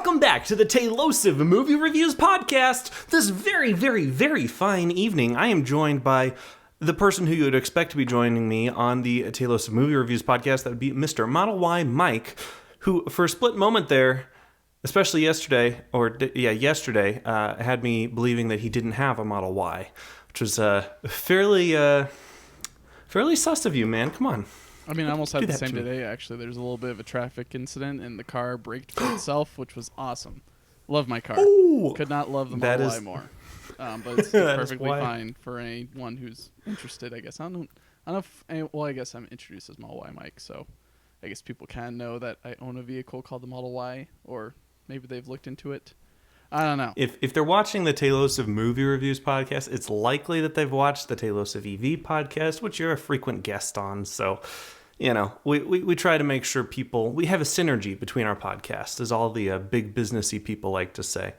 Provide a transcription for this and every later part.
Welcome back to the Taylosive Movie Reviews Podcast. This very, very, very fine evening, I am joined by the person who you would expect to be joining me on the Taylosive Movie Reviews Podcast. That would be Mr. Model Y Mike, who, for a split moment there, especially yesterday, had me believing that he didn't have a Model Y, which was fairly sus of you, man. Come on. I mean, I almost had the same today, actually. There's a little bit of a traffic incident, and the car braked for itself, which was awesome. Love my car. Ooh, could not love the Model Y more. But it's perfectly fine for anyone who's interested, I guess. I don't know if... I guess I'm introduced as Model Y Mike, so I guess people can know that I own a vehicle called the Model Y, or maybe they've looked into it. I don't know. If they're watching the Taylosive Movie Reviews Podcast, it's likely that they've watched the Taylosive EV Podcast, which you're a frequent guest on, so... You know, we try to make sure we have a synergy between our podcasts, as all the big businessy people like to say.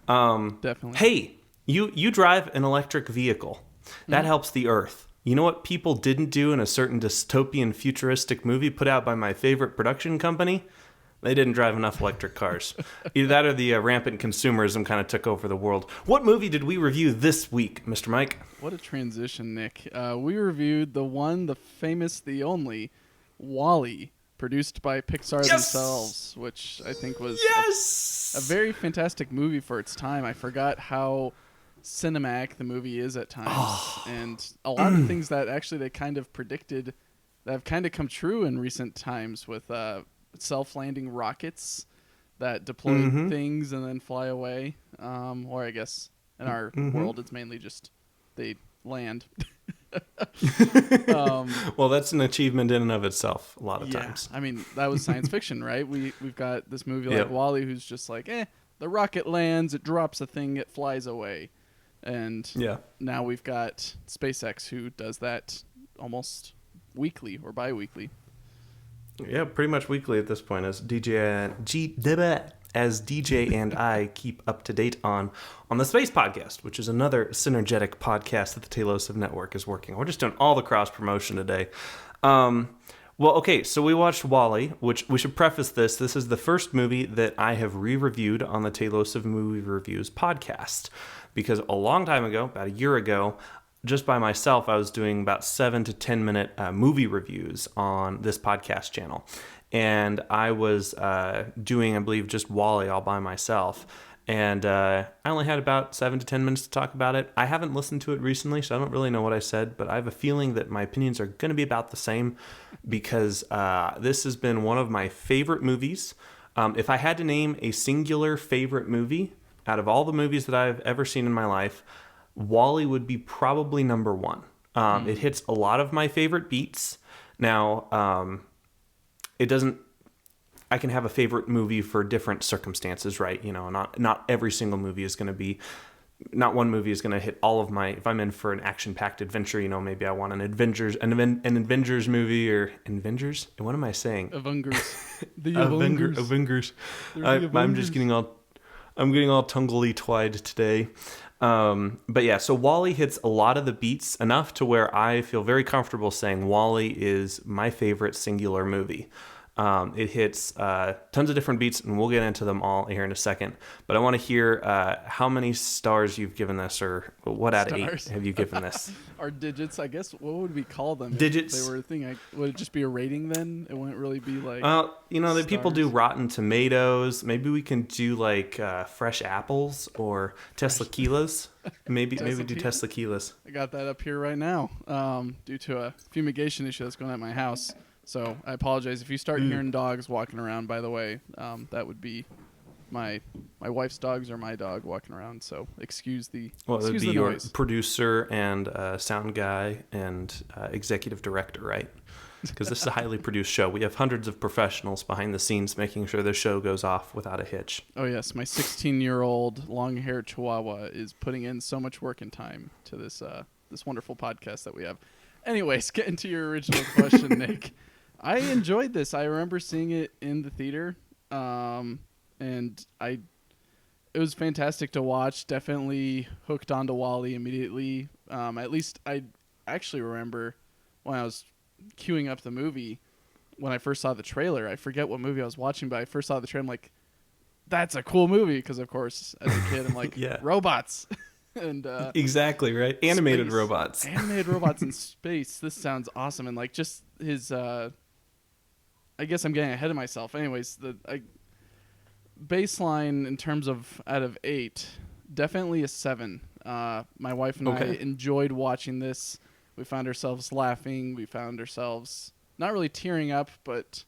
Definitely. Hey, you drive an electric vehicle. That helps the earth. You know what people didn't do in a certain dystopian futuristic movie put out by my favorite production company? They didn't drive enough electric cars. Either that or the rampant consumerism kind of took over the world. What movie did we review this week, Mr. Mike? What a transition, Nick. We reviewed the one, the famous, the only, WALL-E, produced by Pixar themselves, which I think was a very fantastic movie for its time. I forgot how cinematic the movie is at times. And a lot of things that actually they kind of predicted that have kind of come true in recent times with... self-landing rockets that deploy things and then fly away. Or I guess in our world, it's mainly just they land. Well, that's an achievement in and of itself a lot of times. I mean, that was science fiction, right? We've got this movie like WALL-E who's just like, the rocket lands, it drops a thing, it flies away. And now we've got SpaceX who does that almost weekly or bi-weekly. Yeah, pretty much weekly at this point, as DJ and I keep up to date on the Space Podcast, which is another synergetic podcast that the Taylosive Network is working on. We're just doing all the cross promotion today. Well, okay, so we watched WALL-E, which we should preface this. This is the first movie that I have re-reviewed on the Taylosive Movie Reviews podcast, because a long time ago, about a year ago, just by myself, I was doing about 7 to 10 minute movie reviews on this podcast channel. And I was doing, I believe, just WALL-E all by myself. And I only had about 7 to 10 minutes to talk about it. I haven't listened to it recently, so I don't really know what I said, but I have a feeling that my opinions are going to be about the same, because this has been one of my favorite movies. If I had to name a singular favorite movie out of all the movies that I've ever seen in my life, WALL-E would be probably number one. It hits a lot of my favorite beats. Now, it doesn't... I can have a favorite movie for different circumstances, right? You know, not every single movie is going to be... Not one movie is going to hit all of my... If I'm in for an action-packed adventure, you know, maybe I want an Avengers movie, or... Avengers? What am I saying? Avengers. The Avengers. I'm just getting all... I'm getting all tonguely-twide today. But yeah, so WALL-E hits a lot of the beats enough to where I feel very comfortable saying WALL-E is my favorite singular movie. It hits tons of different beats, and we'll get into them all here in a second. But I want to hear how many stars you've given this, or what out of 8 have you given this? Or digits, I guess. What would we call them? Digits. If they were a thing. Would it just be a rating then? It wouldn't really be like... you know, that people do Rotten Tomatoes. Maybe we can do like fresh apples or Tesla Kilos. Maybe do Tesla Kilos. I got that up here right now due to a fumigation issue that's going on at my house. So I apologize if you start hearing dogs walking around. By the way, that would be my wife's dogs or my dog walking around. So excuse the that'd be the your noise. Producer and sound guy and executive director, right? Because this is a highly produced show. We have hundreds of professionals behind the scenes making sure the show goes off without a hitch. Oh yes, my 16-year-old long-haired Chihuahua is putting in so much work and time to this wonderful podcast that we have. Anyways, getting to your original question, Nick. I enjoyed this. I remember seeing it in the theater, and it was fantastic to watch. Definitely hooked onto WALL-E immediately. At least I actually remember when I was queuing up the movie, when I first saw the trailer. I forget what movie I was watching, but I first saw the trailer. I'm like, that's a cool movie because, of course, as a kid, I'm like, robots. And exactly, right? Animated space. robots. Animated robots in space. This sounds awesome. And like just his I guess I'm getting ahead of myself. Anyways, the baseline in terms of out of 8, definitely a 7. My wife and I enjoyed watching this. We found ourselves laughing. We found ourselves not really tearing up, but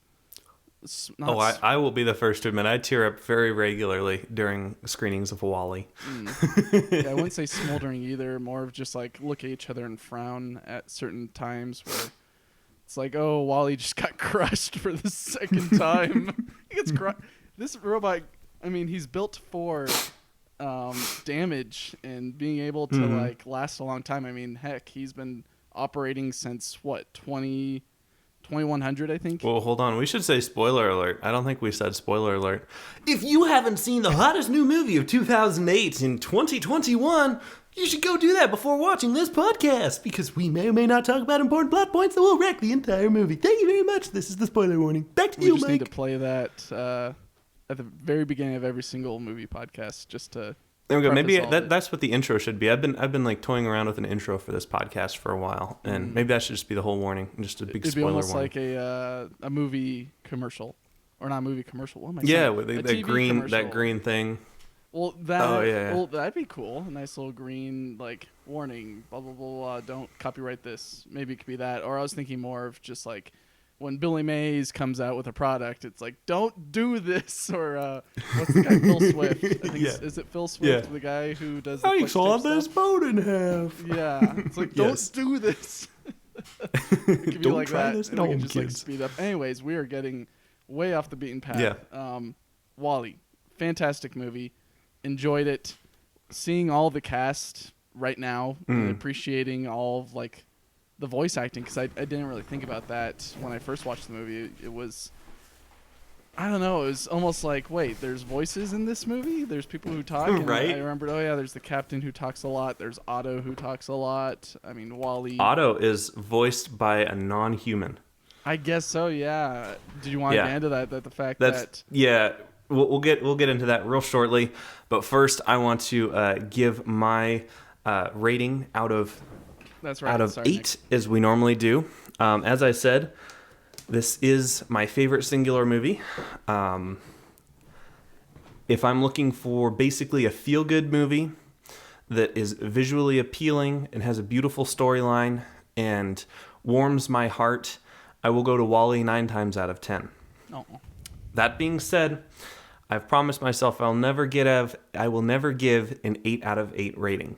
I will be the first to admit I tear up very regularly during screenings of WALL-E. Yeah, I wouldn't say smoldering either. More of just like look at each other and frown at certain times where it's like, oh, WALL-E just got crushed for the second time. He gets crushed. This robot, I mean, he's built for damage and being able to like last a long time. I mean, heck, he's been operating since what, 2100, I think. Well, hold on. We should say spoiler alert. I don't think we said spoiler alert. If you haven't seen the hottest new movie of 2008 in 2021, you should go do that before watching this podcast, because we may or may not talk about important plot points that will wreck the entire movie. Thank you very much. This is the spoiler warning. Back to you, Mike. We just need to play that at the very beginning of every single movie podcast, just to... There we go. Maybe that's what the intro should be. I've been like toying around with an intro for this podcast for a while, and maybe that should just be the whole warning, just a big spoiler warning. It'd be almost like a movie commercial, or not a movie commercial. What am I saying? Yeah, with that green thing. Well, well, that'd be cool. A nice little green like warning, blah blah blah blah. Don't copyright this. Maybe it could be that. Or I was thinking more of just like when Billy Mays comes out with a product, it's like, don't do this. Or what's the guy, Phil Swift? I think is it Phil Swift, the guy who does the I saw this boat in half. Yeah, it's like, don't do this. It could be don't like try that. This and we can just like speed up. Anyways, we are getting way off the beaten path. Yeah. WALL-E, fantastic movie. Enjoyed it. Seeing all the cast right now and appreciating all of like the voice acting, because I didn't really think about that when I first watched the movie. It was, I don't know, it was almost like, wait, there's voices in this movie? There's people who talk? And right? I remembered, oh yeah, there's the captain who talks a lot. There's Otto who talks a lot. I mean, WALL-E. Otto is voiced by a non-human. I guess so, yeah. Did you want to get into that the fact that... Yeah, we'll get into that real shortly. But first, I want to give my rating out of... That's right. Out of 8, as we normally do. As I said, this is my favorite singular movie. If I'm looking for basically a feel-good movie that is visually appealing and has a beautiful storyline and warms my heart, I will go to WALL-E 9 times out of 10. Oh. That being said, I've promised myself I will never give an 8 out of 8 rating.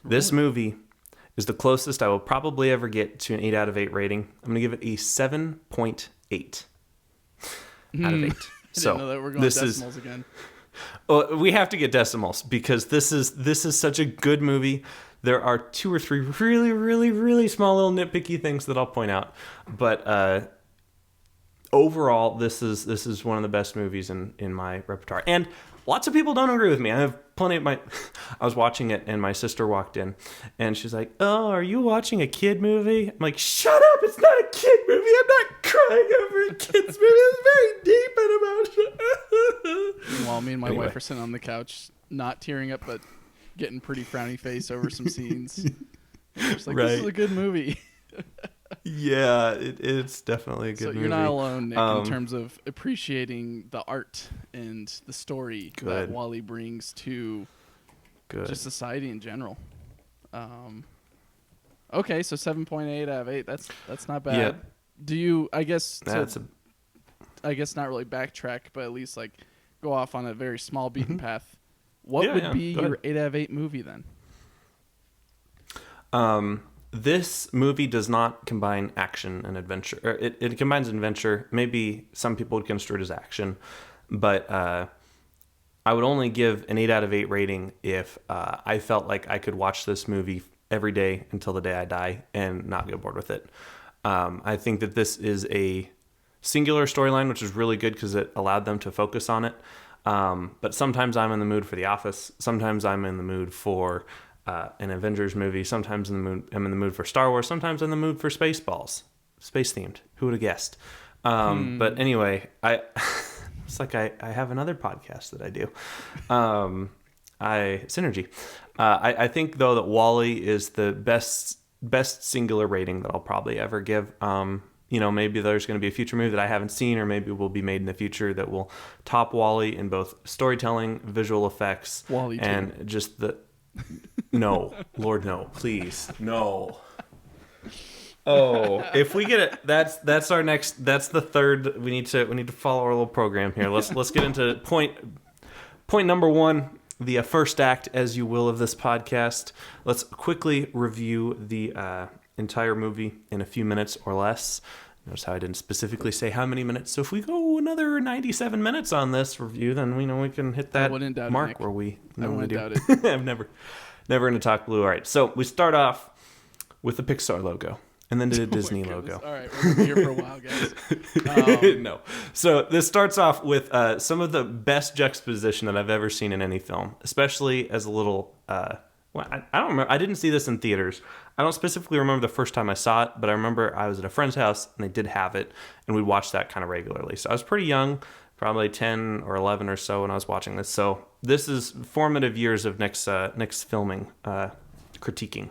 This movie is the closest I will probably ever get to an 8 out of 8 rating. I'm going to give it a 7.8 out of 8. So didn't know that we're going decimals again. Well, we have to get decimals because this is such a good movie. There are 2 or 3 really, really, really small little nitpicky things that I'll point out. But overall, this is one of the best movies in my repertoire. And lots of people don't agree with me. I have plenty of I was watching it and my sister walked in and she's like, "Oh, are you watching a kid movie?" I'm like, "Shut up, it's not a kid movie. I'm not crying over a kid's movie. It's very deep and emotional." Meanwhile, me and my wife are sitting on the couch, not tearing up, but getting pretty frowny face over some scenes. Just like, this is a good movie. Yeah, it's definitely a good movie. So you're not alone, Nick, in terms of appreciating the art and the story that WALL-E brings to just society in general. Okay, so 7.8 out of 8. That's not bad. Yeah. Do you? I guess. I guess not really backtrack, but at least like go off on a very small beaten path. What would be your 8 out of 8 movie then? This movie does not combine action and adventure. It combines adventure. Maybe some people would construe it as action, but I would only give an 8 out of 8 rating if I felt like I could watch this movie every day until the day I die and not get bored with it. I think that this is a singular storyline, which is really good because it allowed them to focus on it. But sometimes I'm in the mood for The Office. Sometimes I'm in the mood for an Avengers movie. Sometimes I'm in the mood for Star Wars. Sometimes I'm in the mood for Spaceballs. Space themed. Who would have guessed? But anyway, It's like I have another podcast that I do. Synergy. I think though that WALL-E is the best singular rating that I'll probably ever give. Maybe there's going to be a future movie that I haven't seen, or maybe will be made in the future that will top WALL-E in both storytelling, visual effects, WALL-E 2. and just the. No, Lord, no, please, no. Oh, if we get it, that's our next. That's the third. We need to follow our little program here. Let's get into point number one. The first act, as you will, of this podcast. Let's quickly review the entire movie in a few minutes or less. Notice how I didn't specifically say how many minutes. So if we go another 97 minutes on this review, then we can hit that mark where we normally do. I'm never going to talk blue. All right, so we start off with the Pixar logo. And then the Disney logo. All right, we're going to be here for a while, guys. No. So this starts off with some of the best juxtaposition that I've ever seen in any film, especially as a little... I don't remember. I didn't see this in theaters. I don't specifically remember the first time I saw it, but I remember I was at a friend's house, and they did have it, and we watched that kind of regularly. So I was pretty young, probably 10 or 11 or so when I was watching this. So this is formative years of Nick's filming, critiquing.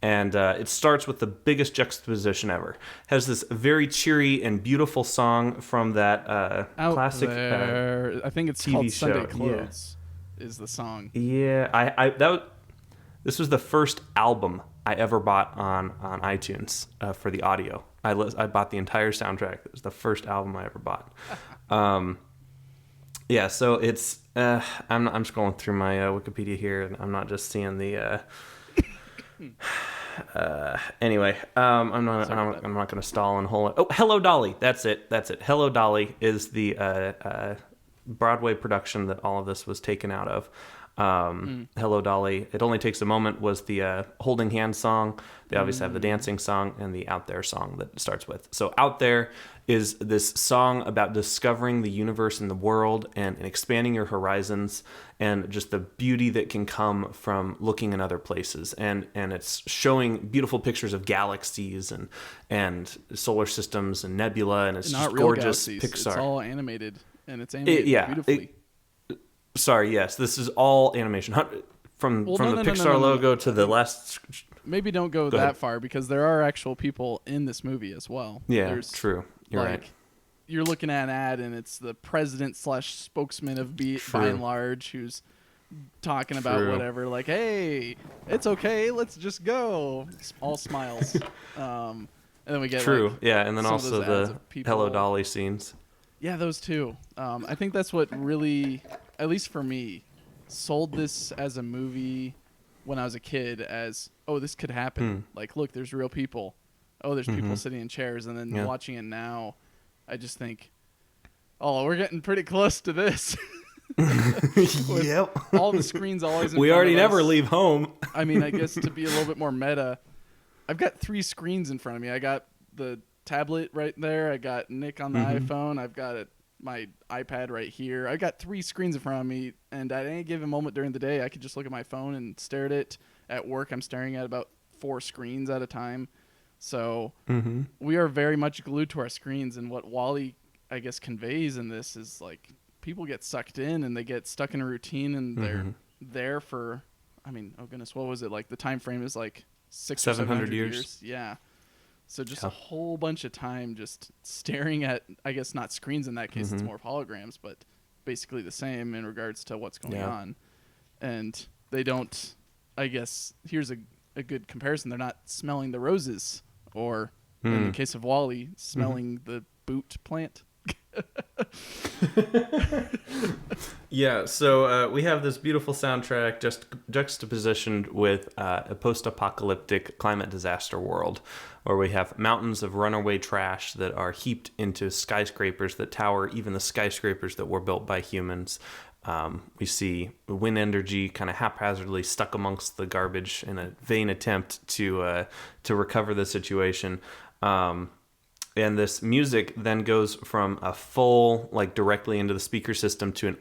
And it starts with the biggest juxtaposition ever. Has this very cheery and beautiful song from that classic I think it's TV called show. Sunday Clothes is the song. Yeah, this was the first album I ever bought on iTunes for the audio. I bought the entire soundtrack. It was the first album I ever bought. Yeah, so it's I'm scrolling through my Wikipedia here, and I'm not just seeing the. Anyway, I'm not going to stall and hold it. Oh, Hello Dolly. That's it. Hello Dolly is the Broadway production that all of this was taken out of. Hello Dolly. It Only Takes a Moment was the Holding Hands song. They obviously have the dancing song and the Out There song that it starts with. So Out There is this song about discovering the universe and the world and expanding your horizons and just the beauty that can come from looking in other places. And it's showing beautiful pictures of galaxies and solar systems and nebula, and it's not just real gorgeous galaxies. Pixar. It's all animated, and it's animated beautifully. Sorry, yes, this is all animation. From the Pixar logo to the last... Maybe don't go that far, because there are actual people in this movie as well. Yeah, true. You're right. You're looking at an ad, and it's the president/spokesman of By and Large who's talking about whatever. Like, hey, it's okay, let's just go. All smiles. And then we get and then also the Hello Dolly scenes. Yeah, those two. I think that's what really, at least for me, sold this as a movie when I was a kid as, oh, this could happen. Like, look, there's real people. Oh, there's people sitting in chairs. And then watching it now, I just think, oh, we're getting pretty close to this. Yep. All the screens always in we front already of us. never leave home. I mean, I guess to be a little bit more meta, I've got 3 screens in front of me. I got the tablet right there. I got Nick on the iPhone. I've got my iPad right here. I got 3 screens in front of me, and at any given moment during the day, I could just look at my phone and stare at it. At work, I'm staring at about 4 screens at a time. So we are very much glued to our screens, and what WALL-E, I guess, conveys in this is like people get sucked in and they get stuck in a routine, and they're there for, I mean, oh goodness, what was it? Like the time frame is like 700 years. Yeah. So just a whole bunch of time just staring at, I guess not screens in that case, it's more of holograms, but basically the same in regards to what's going on. And they don't, I guess, here's a good comparison. They're not smelling the roses, or in the case of WALL-E, smelling the boot plant. Yeah, so we have this beautiful soundtrack just juxtapositioned with a post-apocalyptic climate disaster world where we have mountains of runaway trash that are heaped into skyscrapers that tower even the skyscrapers that were built by humans. We see wind energy kind of haphazardly stuck amongst the garbage in a vain attempt to recover the situation. And this music then goes from a full, like directly into the speaker system to an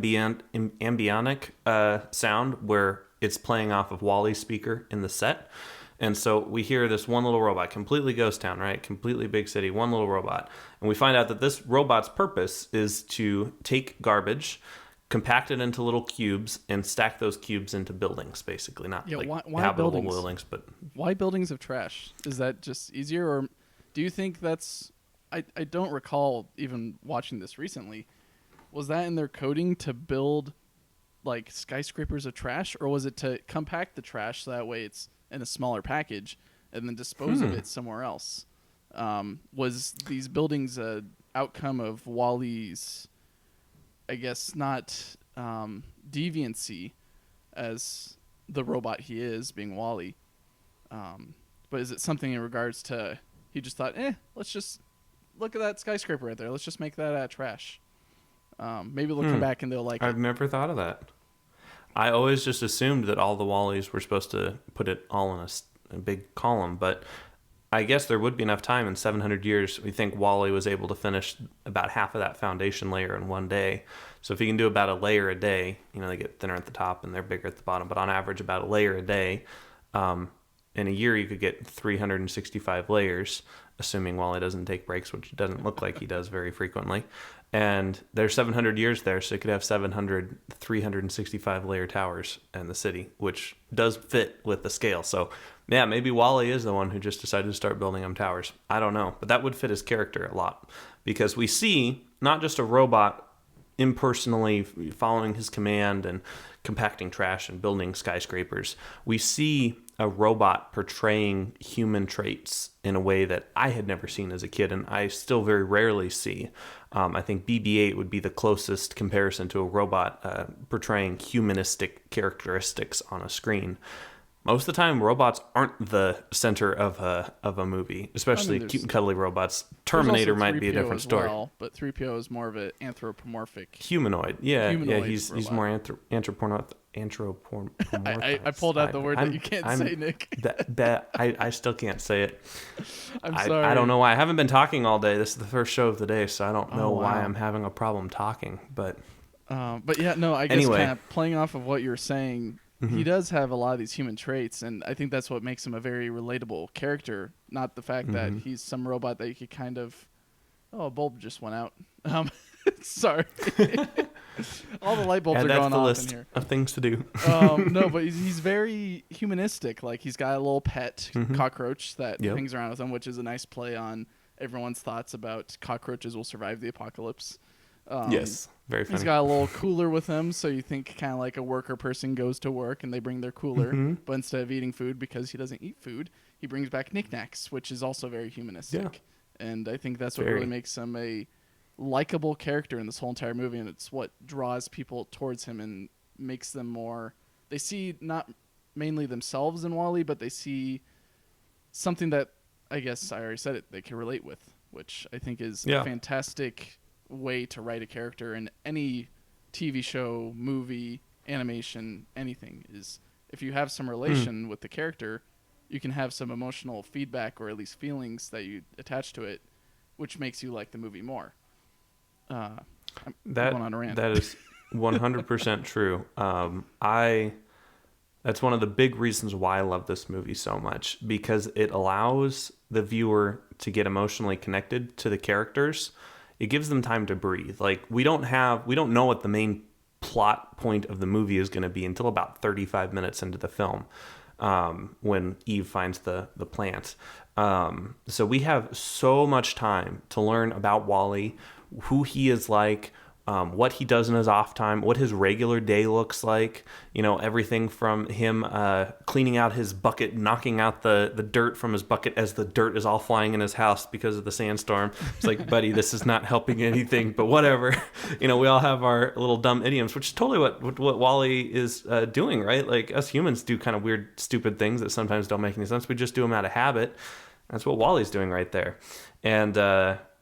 ambionic sound where it's playing off of WALL-E's speaker in the set. And so we hear this one little robot, completely ghost town, right? Completely big city, one little robot. And we find out that this robot's purpose is to take garbage, compact it into little cubes, and stack those cubes into buildings, basically. Not like why habitable buildings, but... Why buildings of trash? Is that just easier, or do you think that's... I don't recall even watching this recently. Was that in their coding to build like skyscrapers of trash, or was it to compact the trash so that way it's in a smaller package and then dispose of it somewhere else? Was these buildings a outcome of WALL-E's, I guess, not deviancy as the robot he is, being WALL-E, but is it something in regards to he just thought, let's just look at that skyscraper right there, let's just make that trash? Maybe they'll come back and they'll like I've never thought of that. I always just assumed that all the WALL-Es were supposed to put it all in a big column, but I guess there would be enough time in 700 years. We think WALL-E was able to finish about half of that foundation layer in one day. So if you can do about a layer a day, they get thinner at the top and they're bigger at the bottom, but on average about a layer a day. In a year you could get 365 layers, assuming WALL-E doesn't take breaks, which doesn't look like he does very frequently. And there's 700 years there, so you could have 700 365 layer towers in the city, which does fit with the scale. So yeah, maybe WALL-E is the one who just decided to start building them towers. I don't know, but that would fit his character a lot, because we see not just a robot impersonally following his command and compacting trash and building skyscrapers. We see a robot portraying human traits in a way that I had never seen as a kid, and I still very rarely see. I think BB-8 would be the closest comparison to a robot portraying humanistic characteristics on a screen. Most of the time, robots aren't the center of a movie, especially cute and cuddly robots. Terminator might be a different story. Well, but 3PO is more of an anthropomorphic humanoid. Yeah, he's more anthropomorphic. I pulled out the word that you can't say, Nick. I still can't say it. I'm sorry. I don't know why. I haven't been talking all day. This is the first show of the day, so I don't know why I'm having a problem talking. But yeah, no. I guess anyway, kind of playing off of what you're saying. Mm-hmm. He does have a lot of these human traits, and I think that's what makes him a very relatable character. Not the fact that he's some robot that you could kind of, a bulb just went out. Sorry, all the light bulbs are going off in here. Of things to do. No, but he's very humanistic. Like, he's got a little pet cockroach that hangs around with him, which is a nice play on everyone's thoughts about cockroaches will survive the apocalypse. Yes, very funny. He's got a little cooler with him, so you think kind of like a worker person goes to work and they bring their cooler, but instead of eating food, because he doesn't eat food, he brings back knickknacks, which is also very humanistic. Yeah. And I think that's what really makes him a likable character in this whole entire movie, and it's what draws people towards him and makes them more... They see not mainly themselves in WALL-E, but they see something that, I guess I already said it, they can relate with, which I think is a fantastic way to write a character in any TV show, movie, animation, anything. Is if you have some relation with the character, you can have some emotional feedback, or at least feelings that you attach to it, which makes you like the movie more. I'm going on a rant. That is 100% true. That's one of the big reasons why I love this movie so much, because it allows the viewer to get emotionally connected to the characters. It gives them time to breathe. Like, we don't know what the main plot point of the movie is going to be until about 35 minutes into the film, when Eve finds the plant. So we have so much time to learn about WALL-E, who he is like, what he does in his off time, what his regular day looks like, everything from him cleaning out his bucket, knocking out the dirt from his bucket as the dirt is all flying in his house because of the sandstorm. It's like, buddy, this is not helping anything, but whatever. We all have our little dumb idioms, which is totally what WALL-E is doing, right? Like, us humans do kind of weird, stupid things that sometimes don't make any sense. We just do them out of habit. That's what WALL-E's doing right there. And,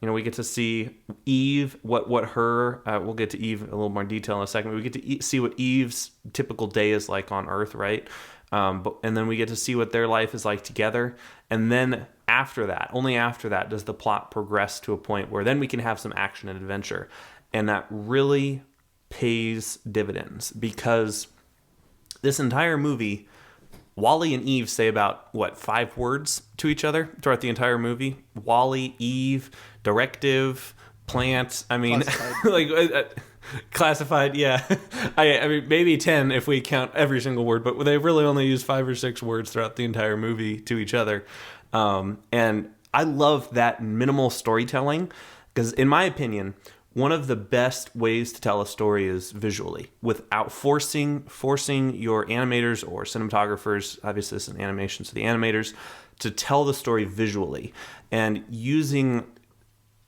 we get to see Eve, what her, we'll get to Eve in a little more detail in a second. We get to see what Eve's typical day is like on Earth, right? And then we get to see what their life is like together. And then only after that, does the plot progress to a point where then we can have some action and adventure. And that really pays dividends, because this entire movie, Wally and Eve say about, 5 words to each other throughout the entire movie? Wally, Eve, directive, plant. I mean, Classified. classified, yeah. I mean, maybe 10 if we count every single word, but they really only use 5 or 6 words throughout the entire movie to each other. And I love that minimal storytelling because, in my opinion, one of the best ways to tell a story is visually, without forcing your animators or cinematographers, obviously this is an animation, so the animators, to tell the story visually, and using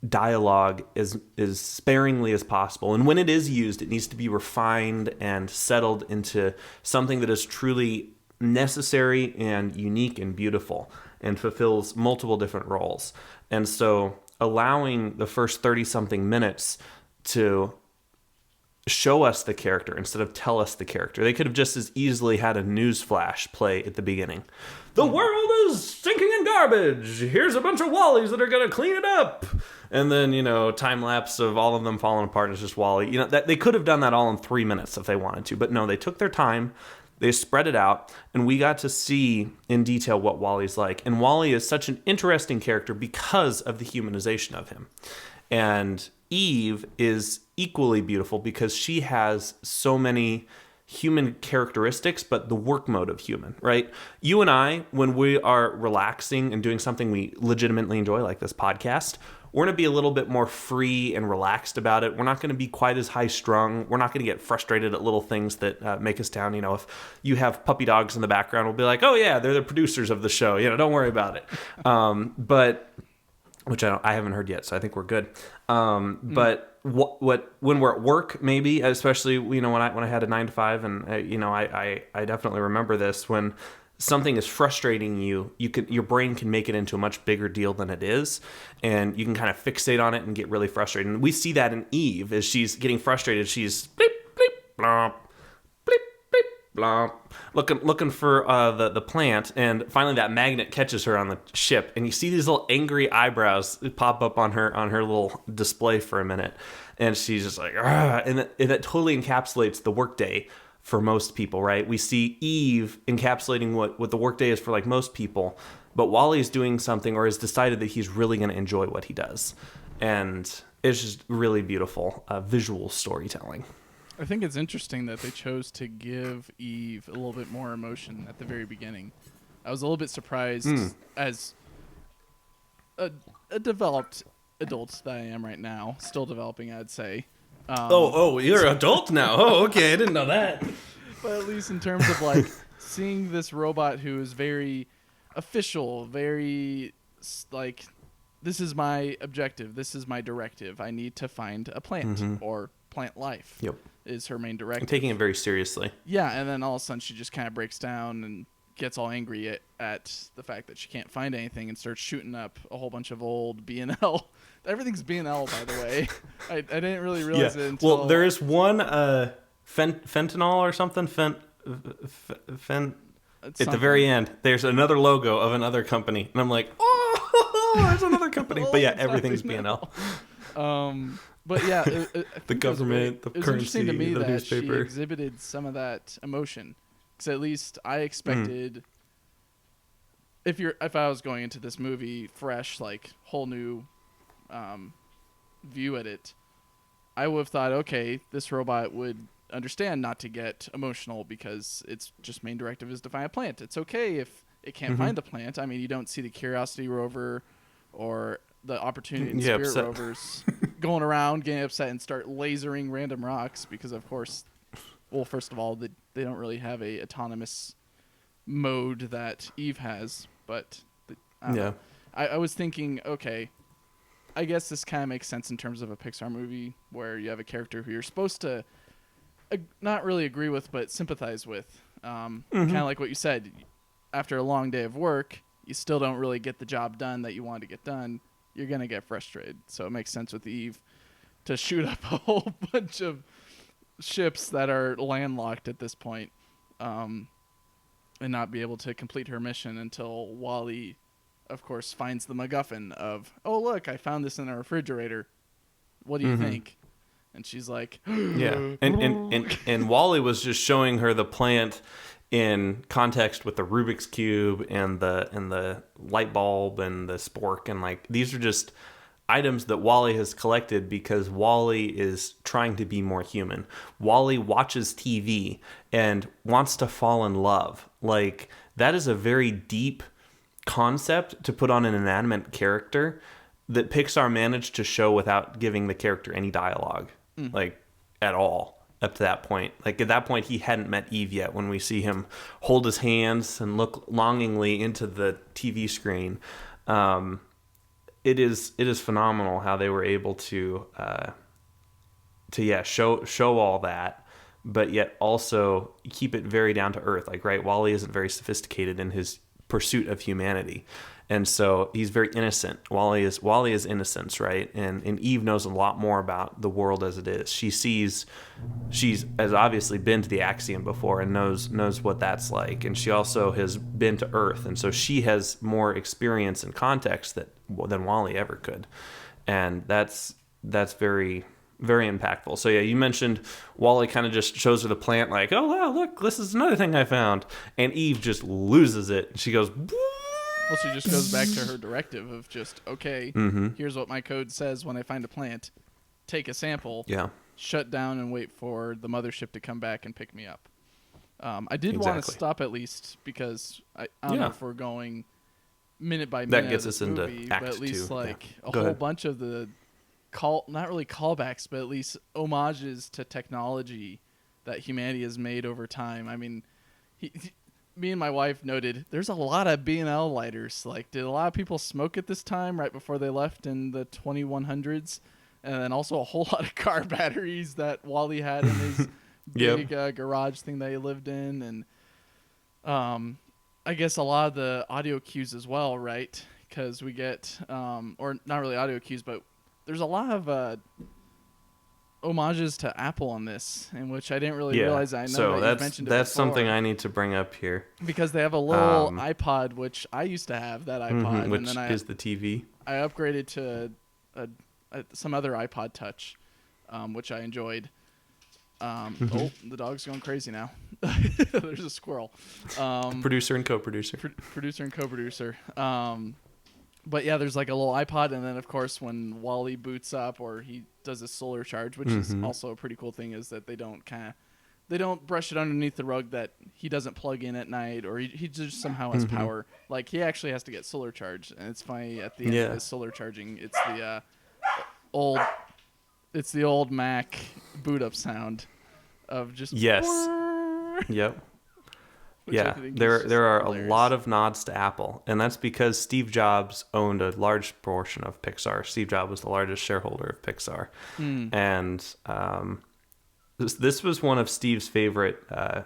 dialogue as sparingly as possible. And when it is used, it needs to be refined and settled into something that is truly necessary and unique and beautiful and fulfills multiple different roles. And so allowing the first 30-something minutes to show us the character instead of tell us the character. They could have just as easily had a news flash play at the beginning. The world is sinking in garbage. Here's a bunch of Wallies that are going to clean it up. And then, time lapse of all of them falling apart. It's just Wally. That they could have done that all in 3 minutes if they wanted to. But no, they took their time. They spread it out. And we got to see in detail what Wally's like. And Wally is such an interesting character because of the humanization of him. And Eve is equally beautiful because she has so many human characteristics, but the work mode of human, right? You and I, when we are relaxing and doing something we legitimately enjoy, like this podcast, we're going to be a little bit more free and relaxed about it. We're not going to be quite as high strung. We're not going to get frustrated at little things that make us down. If you have puppy dogs in the background, we'll be like, oh yeah, they're the producers of the show. Don't worry about it. But which I haven't heard yet, so I think we're good. But what when we're at work, maybe, especially when I had a 9 to 5, and I definitely remember this, when something is frustrating you, your brain can make it into a much bigger deal than it is, and you can kind of fixate on it and get really frustrated. And we see that in Eve as she's getting frustrated. She's bleep bleep blomp, bleep bleep blomp, looking for the plant, and finally that magnet catches her on the ship, and you see these little angry eyebrows pop up on her little display for a minute, and she's just like, ah, and that totally encapsulates the workday for most people, right? We see Eve encapsulating what the workday is for like most people, but Wally's doing something or has decided that he's really going to enjoy what he does, and it's just really beautiful visual storytelling. I think it's interesting that they chose to give Eve a little bit more emotion at the very beginning. I was a little bit surprised as a developed adult that I am right now, still developing, I'd say. You're an adult now. Oh, okay, I didn't know that. But at least in terms of like seeing this robot who is very official, very like, this is my objective, this is my directive. I need to find a plant or plant life. Yep. Is her main directive. I'm taking it very seriously. Yeah, and then all of a sudden she just kind of breaks down and gets all angry at the fact that she can't find anything and starts shooting up a whole bunch of old B&L. Everything's B&L, by the way. I didn't really realize it until... Well, there is one fentanyl or something. At the very end, there's another logo of another company. And I'm like, oh, there's another company. But yeah, everything's B&L. But yeah, the government, the currency, interesting to me the that newspaper. she exhibited some of that emotion, because at least I expected, if I was going into this movie fresh, like whole new view at it, I would have thought, okay, this robot would understand not to get emotional because its just main directive is to find a plant. It's okay if it can't find the plant. I mean, you don't see the Curiosity rover or the Opportunity and Spirit rovers going around getting upset and start lasering random rocks because, of course, well, first of all, they don't really have a autonomous mode that Eve has. But I was thinking, okay, I guess this kind of makes sense in terms of a Pixar movie where you have a character who you're supposed to not really agree with but sympathize with. Kind of like what you said. After a long day of work, you still don't really get the job done that you wanted to get done. You're going to get frustrated. So it makes sense with Eve to shoot up a whole bunch of ships that are landlocked at this point, and not be able to complete her mission until Wally, of course, finds the MacGuffin of, oh, look, I found this in a refrigerator. What do you think? And she's like, yeah. And Wally was just showing her the plant in context with the Rubik's Cube and the light bulb and the spork, and like these are just items that Wally has collected because Wally is trying to be more human. Wally watches TV and wants to fall in love. Like, that is a very deep concept to put on an inanimate character that Pixar managed to show without giving the character any dialogue, like, at all, up to that point. Like, at that point, he hadn't met Eve yet when we see him hold his hands and look longingly into the TV screen. It is phenomenal how they were able to show all that, but yet also keep it very down to earth. Like, right, Wally isn't very sophisticated in his pursuit of humanity, and so he's very innocent. Wally is innocence, right? And Eve knows a lot more about the world as it is. She's has obviously been to the Axiom before and knows what that's like, and she also has been to Earth, and so she has more experience and context than Wally ever could, and that's very, very impactful. So yeah, you mentioned Wally kind of just shows her the plant, like, oh wow, look, this is another thing I found, and Eve just loses it. She goes, well, she just goes back to her directive of just, okay, here's what my code says when I find a plant. Take a sample, shut down, and wait for the mothership to come back and pick me up. I did want to stop at least because I don't know if we're going minute by minute. That gets us into Act 2. But at least a whole bunch of the not really callbacks, but at least homages to technology that humanity has made over time. I mean, me and my wife noted there's a lot of B&L lighters. Like, did a lot of people smoke at this time right before they left in the 2100s? And then also a whole lot of car batteries that Wally had in his big garage thing that he lived in. And I guess a lot of the audio cues as well, right? Because we get, or not really audio cues, but there's a lot of homages to Apple on this, in which I didn't really realize. I know so that you mentioned it that's before, something I need to bring up here. Because they have a little iPod, which I used to have that iPod. Which and then is the TV. I upgraded to some other iPod Touch, which I enjoyed. Oh, the dog's going crazy now. There's a squirrel. Producer and co-producer. Producer and co-producer. But yeah, there's like a little iPod, and then of course when Wally boots up or he does a solar charge, which is also a pretty cool thing, is that they don't brush it underneath the rug that he doesn't plug in at night, or he just somehow has power. Like, he actually has to get solar charged, and it's funny at the end of his solar charging, it's the old Mac boot up sound of just yep. Yeah, there are hilarious. A lot of nods to Apple, and that's because Steve Jobs owned a large portion of Pixar. Steve Jobs was the largest shareholder of Pixar, and this was one of Steve's favorite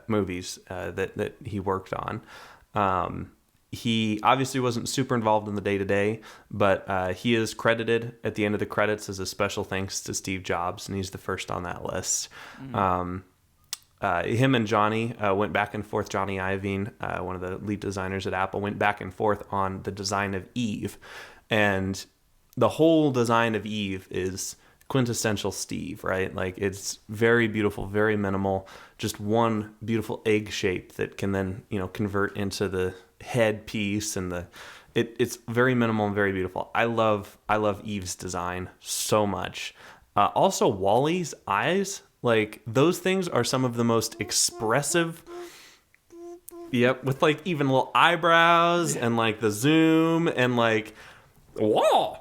movies that he worked on. He obviously wasn't super involved in the day-to-day, but he is credited at the end of the credits as a special thanks to Steve Jobs, and he's the first on that list. Him and Johnny went back and forth. Johnny Iovine, one of the lead designers at Apple, went back and forth on the design of Eve. And the whole design of Eve is quintessential Steve, right? Like, it's very beautiful, very minimal, just one beautiful egg shape that can then, convert into the head piece, and it's very minimal and very beautiful. I love Eve's design so much. Also, Wally's eyes, like, those things are some of the most expressive. Yep, with like even little eyebrows and like the zoom and like, whoa.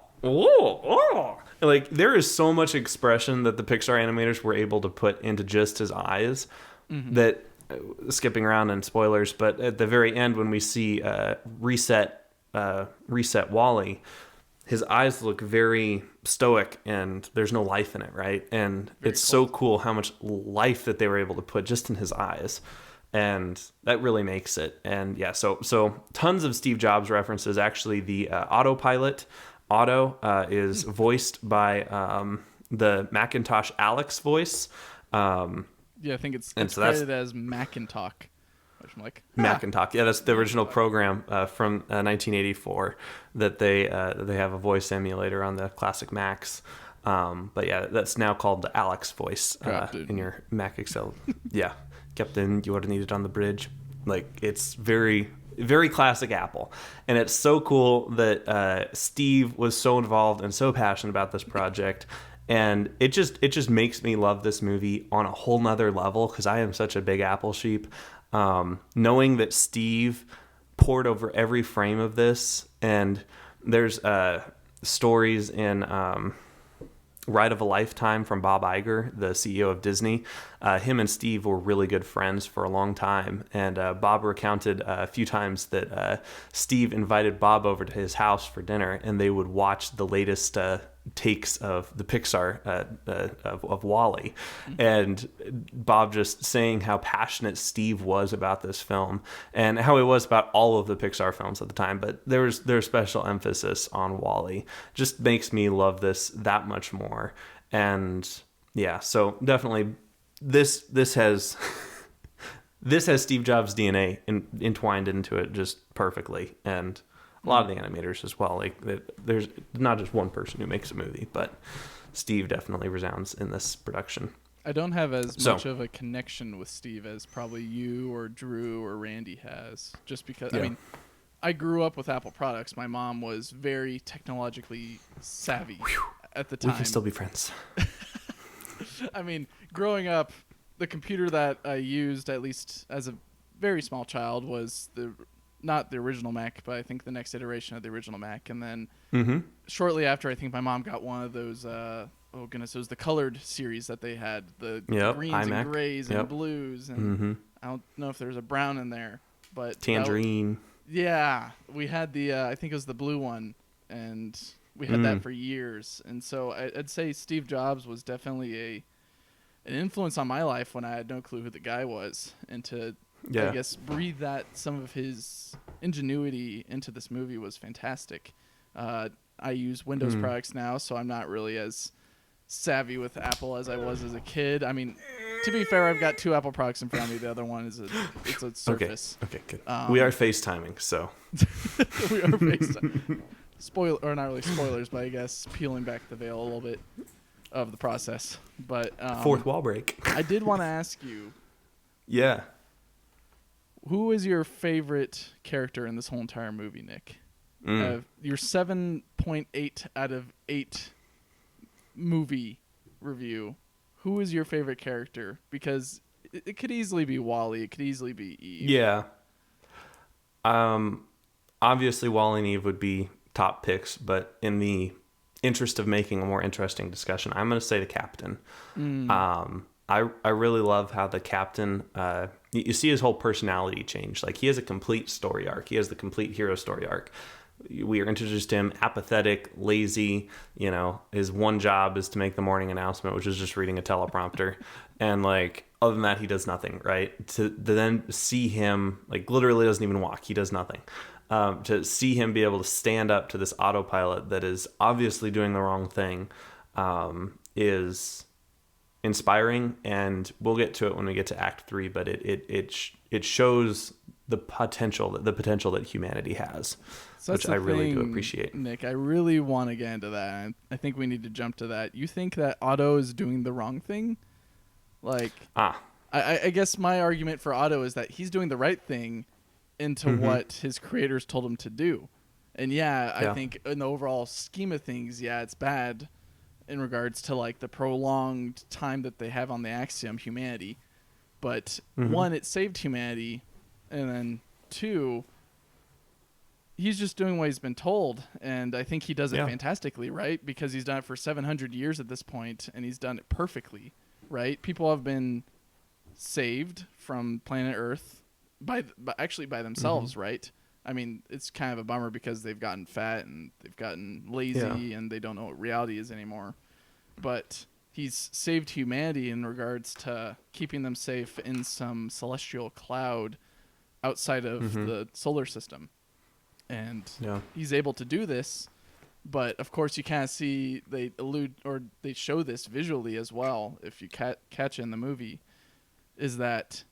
Like, there is so much expression that the Pixar animators were able to put into just his eyes that, skipping around and spoilers, but at the very end when we see reset Wally, his eyes look very stoic and there's no life in it, right? And it's so cool how much life that they were able to put just in his eyes. And that really makes it. And yeah, so tons of Steve Jobs references. Actually, the autopilot, Otto, is voiced by the Macintosh Alex voice. Yeah, I think it's credited as Macintalk. I'm like, Macintalk. Yeah, that's the original program from 1984 that they have a voice emulator on the classic Macs. But yeah, that's now called the Alex voice in your Mac Excel. Yeah, Captain, you are needed on the bridge. Like, it's very, very classic Apple. And it's so cool that Steve was so involved and so passionate about this project. And it just makes me love this movie on a whole nother level, because I am such a big Apple sheep. Knowing that Steve poured over every frame of this, and there's stories in Ride of a Lifetime from Bob Iger, the CEO of Disney. Him and Steve were really good friends for a long time, and Bob recounted a few times that Steve invited Bob over to his house for dinner, and they would watch the latest takes of the Pixar of WALL-E. And Bob just saying how passionate Steve was about this film, and how he was about all of the Pixar films at the time, but there's special emphasis on WALL-E. Just makes me love this that much more. And yeah, so definitely this has this has Steve Jobs' DNA entwined into it just perfectly. And a lot of the animators as well. Like, there's not just one person who makes a movie, but Steve definitely resounds in this production. I don't have as much of a connection with Steve as probably you or Drew or Randy has, just because, I mean, I grew up with Apple products. My mom was very technologically savvy at the time. We can still be friends. I mean, growing up, the computer that I used, at least as a very small child, was not the original Mac, but I think the next iteration of the original Mac. And then shortly after, I think my mom got one of those, it was the colored series that they had, the greens iMac. And grays and blues. And I don't know if there's a brown in there, but tangerine. We had the, I think it was the blue one, and we had that for years. And so I'd say Steve Jobs was definitely an influence on my life when I had no clue who the guy was, and to I guess breathe some of his ingenuity into this movie was fantastic. I use Windows products now, so I'm not really as savvy with Apple as I was as a kid. I mean, to be fair, I've got 2 Apple products in front of me. The other one is a Surface. Okay, good. We are FaceTiming, so we are FaceTiming. Or not really spoilers, but I guess peeling back the veil a little bit of the process. But fourth wall break. I did want to ask you. Yeah. Who is your favorite character in this whole entire movie, Nick? Your 7.8 out of 8 movie review. Who is your favorite character? Because it could easily be WALL-E. It could easily be Eve. Yeah. Obviously, WALL-E and Eve would be top picks, but in the interest of making a more interesting discussion, I'm going to say the captain. I really love how the captain, you see his whole personality change. Like, he has a complete story arc. He has the complete hero story arc. We are introduced to him apathetic, lazy. You know, his one job is to make the morning announcement, which is just reading a teleprompter. And like, other than that, he does nothing, right? To then see him, like, literally doesn't even walk. He does nothing. To see him be able to stand up to this autopilot that is obviously doing the wrong thing is inspiring. And we'll get to it when we get to Act 3, but it shows the potential that humanity has, so which I really do appreciate. Nick, I really want to get into that. I think we need to jump to that. You think that Otto is doing the wrong thing? Like, I guess my argument for Otto is that he's doing the right thing into what his creators told him to do. And I think in the overall scheme of things, it's bad in regards to like the prolonged time that they have on the Axiom, humanity. But one, it saved humanity, and then 2, he's just doing what he's been told, and I think he does it fantastically, right? Because he's done it for 700 years at this point, and he's done it perfectly, right? People have been saved from planet Earth by themselves, right? I mean, it's kind of a bummer because they've gotten fat and they've gotten lazy and they don't know what reality is anymore. But he's saved humanity in regards to keeping them safe in some celestial cloud outside of the solar system. And he's able to do this, but of course you kind of see they allude or they show this visually as well, if you catch in the movie, is that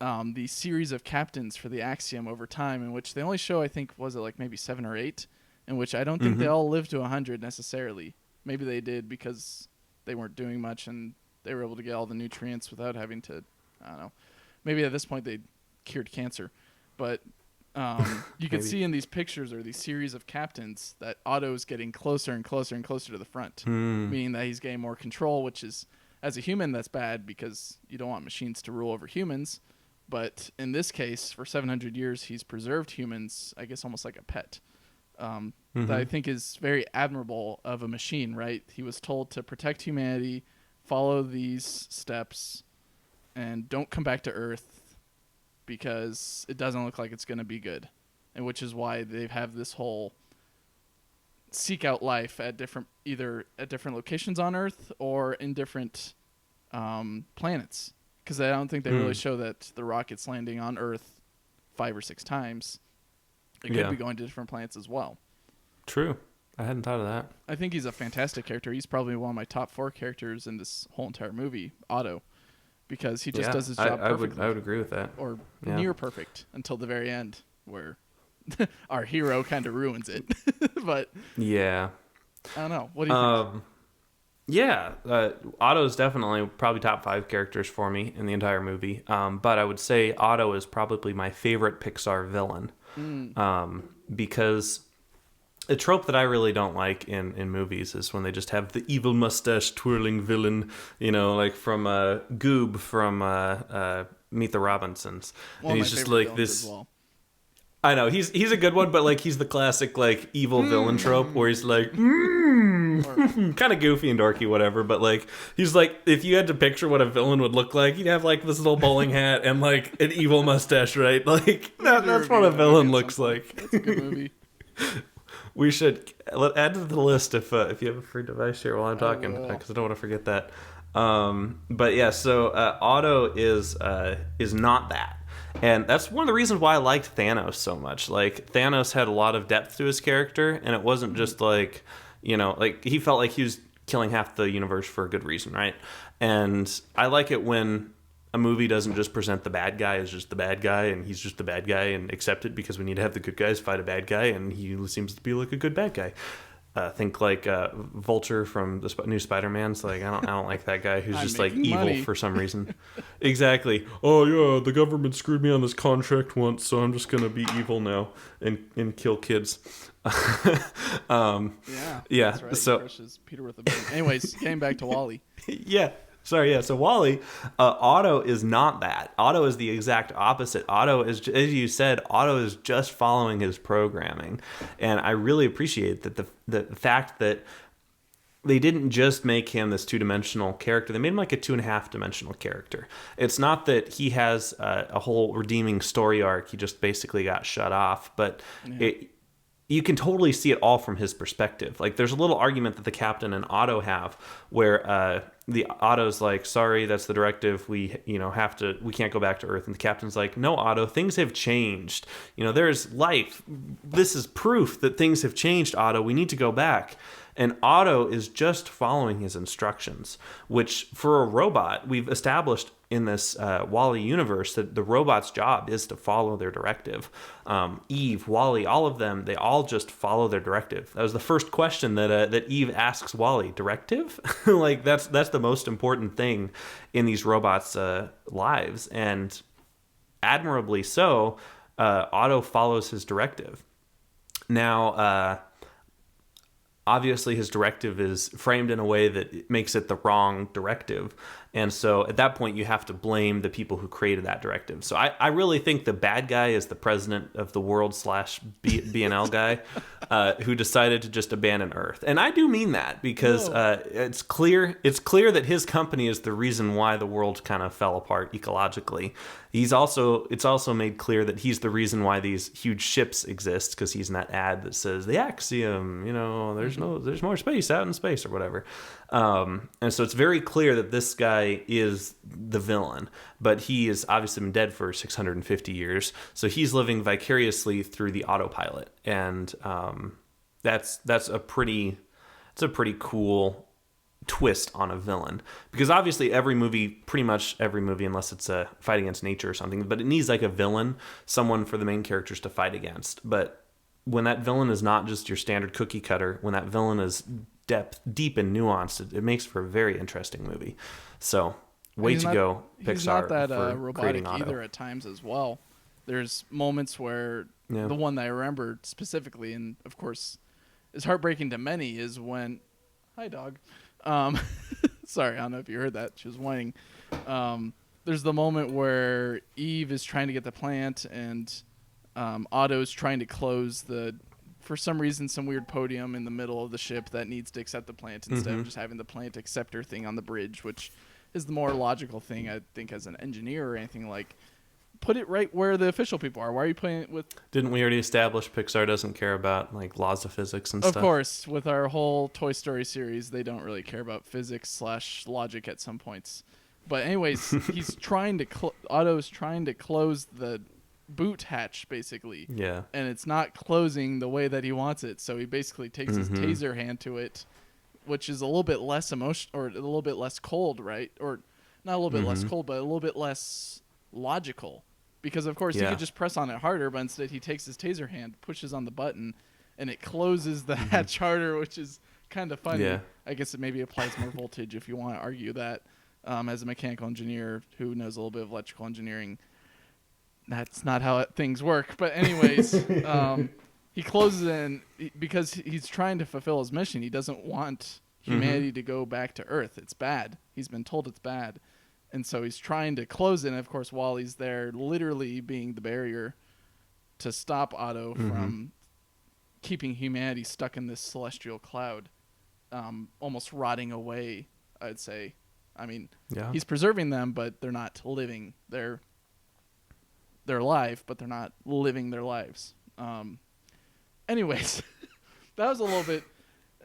the series of captains for the Axiom over time, in which they only show, I think, was it like maybe 7 or 8, in which I don't think they all lived to 100 necessarily. Maybe they did because they weren't doing much and they were able to get all the nutrients without having to, I don't know. Maybe at this point they cured cancer. But you can see in these pictures or these series of captains that Otto's getting closer and closer and closer to the front, meaning that he's getting more control, which is, as a human, that's bad because you don't want machines to rule over humans. But in this case, for 700 years, he's preserved humans, I guess almost like a pet. That I think is very admirable of a machine, right? He was told to protect humanity, follow these steps, and don't come back to Earth because it doesn't look like it's going to be good. And which is why they have this whole seek out life at either at different locations on Earth or in different planets. Because I don't think they really show that the rocket's landing on Earth 5 or 6 times. It could be going to different planets as well. True. I hadn't thought of that. I think he's a fantastic character. He's probably one of my top 4 characters in this whole entire movie, Otto, because he just does his job perfectly. I would agree with that. Or near perfect until the very end, where our hero kind of ruins it. But yeah, I don't know. What do you think? Yeah, Otto's definitely probably top 5 characters for me in the entire movie. But I would say Otto is probably my favorite Pixar villain. Because a trope that I really don't like in movies is when they just have the evil mustache twirling villain, like from Goob from Meet the Robinsons. And he's just like this. Well. I know he's a good one, but like he's the classic like evil villain trope where he's like kind of goofy and dorky, whatever. But like he's like, if you had to picture what a villain would look like, you'd have like this little bowling hat and like an evil mustache, right? Like that's what a villain looks like. That's a good movie. We should add to the list if you have a free device here while I'm talking, because I don't want to forget that. But yeah, so Otto is not that. And that's one of the reasons why I liked Thanos so much. Like, Thanos had a lot of depth to his character, and it wasn't just like, like he felt like he was killing half the universe for a good reason, right? And I like it when a movie doesn't just present the bad guy as just the bad guy, and he's just the bad guy, and accept it because we need to have the good guys fight a bad guy, and he seems to be like a good bad guy. Think like Vulture from the new Spider-Man's. Like I don't like that guy who's just like evil money for some reason. Exactly. Oh yeah, the government screwed me on this contract once, so I'm just gonna be evil now and kill kids. Yeah. That's right. So crushes Peter with a bin. Anyways, getting back to WALL-E. Yeah. Sorry, yeah. So WALL-E, Otto is not that. Otto is the exact opposite. Otto is, as you said, Otto is just following his programming, and I really appreciate that the fact that they didn't just make him this 2-dimensional character. They made him like a 2.5-dimensional character. It's not that he has a whole redeeming story arc. He just basically got shut off, but you can totally see it all from his perspective. Like, there's a little argument that the captain and Otto have where the Otto's like, sorry, that's the directive. We can't go back to Earth. And the captain's like, no, Otto, things have changed. There's life. This is proof that things have changed, Otto. We need to go back. And Otto is just following his instructions, which for a robot, we've established in this WALL-E universe that the robot's job is to follow their directive. Eve, WALL-E, all of them, they all just follow their directive. That was the first question that Eve asks WALL-E. Directive? Like, that's the most important thing in these robots' lives. And admirably so, Otto follows his directive. Now, obviously his directive is framed in a way that makes it the wrong directive. And so at that point, you have to blame the people who created that directive. So I really think the bad guy is the president of the world / BNL guy who decided to just abandon Earth. And I do mean that because it's clear that his company is the reason why the world kind of fell apart ecologically. It's also made clear that he's the reason why these huge ships exist, because he's in that ad that says the axiom, there's more space out in space or whatever. And so it's very clear that this guy is the villain, but he has obviously been dead for 650 years. So he's living vicariously through the autopilot. And that's a pretty cool twist on a villain, because obviously pretty much every movie, unless it's a fight against nature or something, but it needs like a villain, someone for the main characters to fight against. But when that villain is not just your standard cookie cutter, when that villain is deep and nuanced, it makes for a very interesting movie. So way to go, Pixar. He's not that for robotic Otto either at times as well. There's moments where the one that I remember specifically, and of course is heartbreaking to many, is when, hi dog, sorry, I don't know if you heard that, she was whining. There's the moment where Eve is trying to get the plant, and Otto's trying to close for some reason, some weird podium in the middle of the ship that needs to accept the plant instead of just having the plant acceptor thing on the bridge, which is the more logical thing, I think, as an engineer or anything. Like, put it right where the official people are. Why are you putting it with... Didn't we already establish Pixar doesn't care about, like, laws of physics and stuff? Of course. With our whole Toy Story series, they don't really care about physics/logic at some points. But anyways, he's trying to... Otto's trying to close the boot hatch, basically. Yeah. And it's not closing the way that he wants it, so he basically takes his taser hand to it, which is a little bit less or a little bit less cold, right? Or not a little bit less cold, but a little bit less logical. Because, of course, he could just press on it harder, but instead he takes his taser hand, pushes on the button, and it closes the hatch harder, which is kind of funny. Yeah. I guess it maybe applies more voltage if you want to argue that. As a mechanical engineer who knows a little bit of electrical engineering, that's not how things work. But anyways, he closes in because he's trying to fulfill his mission. He doesn't want humanity to go back to Earth. It's bad. He's been told it's bad. And so he's trying to close it. And, of course, Wally's there literally being the barrier to stop Otto from keeping humanity stuck in this celestial cloud, almost rotting away, I'd say. I mean, he's preserving them, but they're not living. They're alive, but they're not living their lives. Anyways, that was a little bit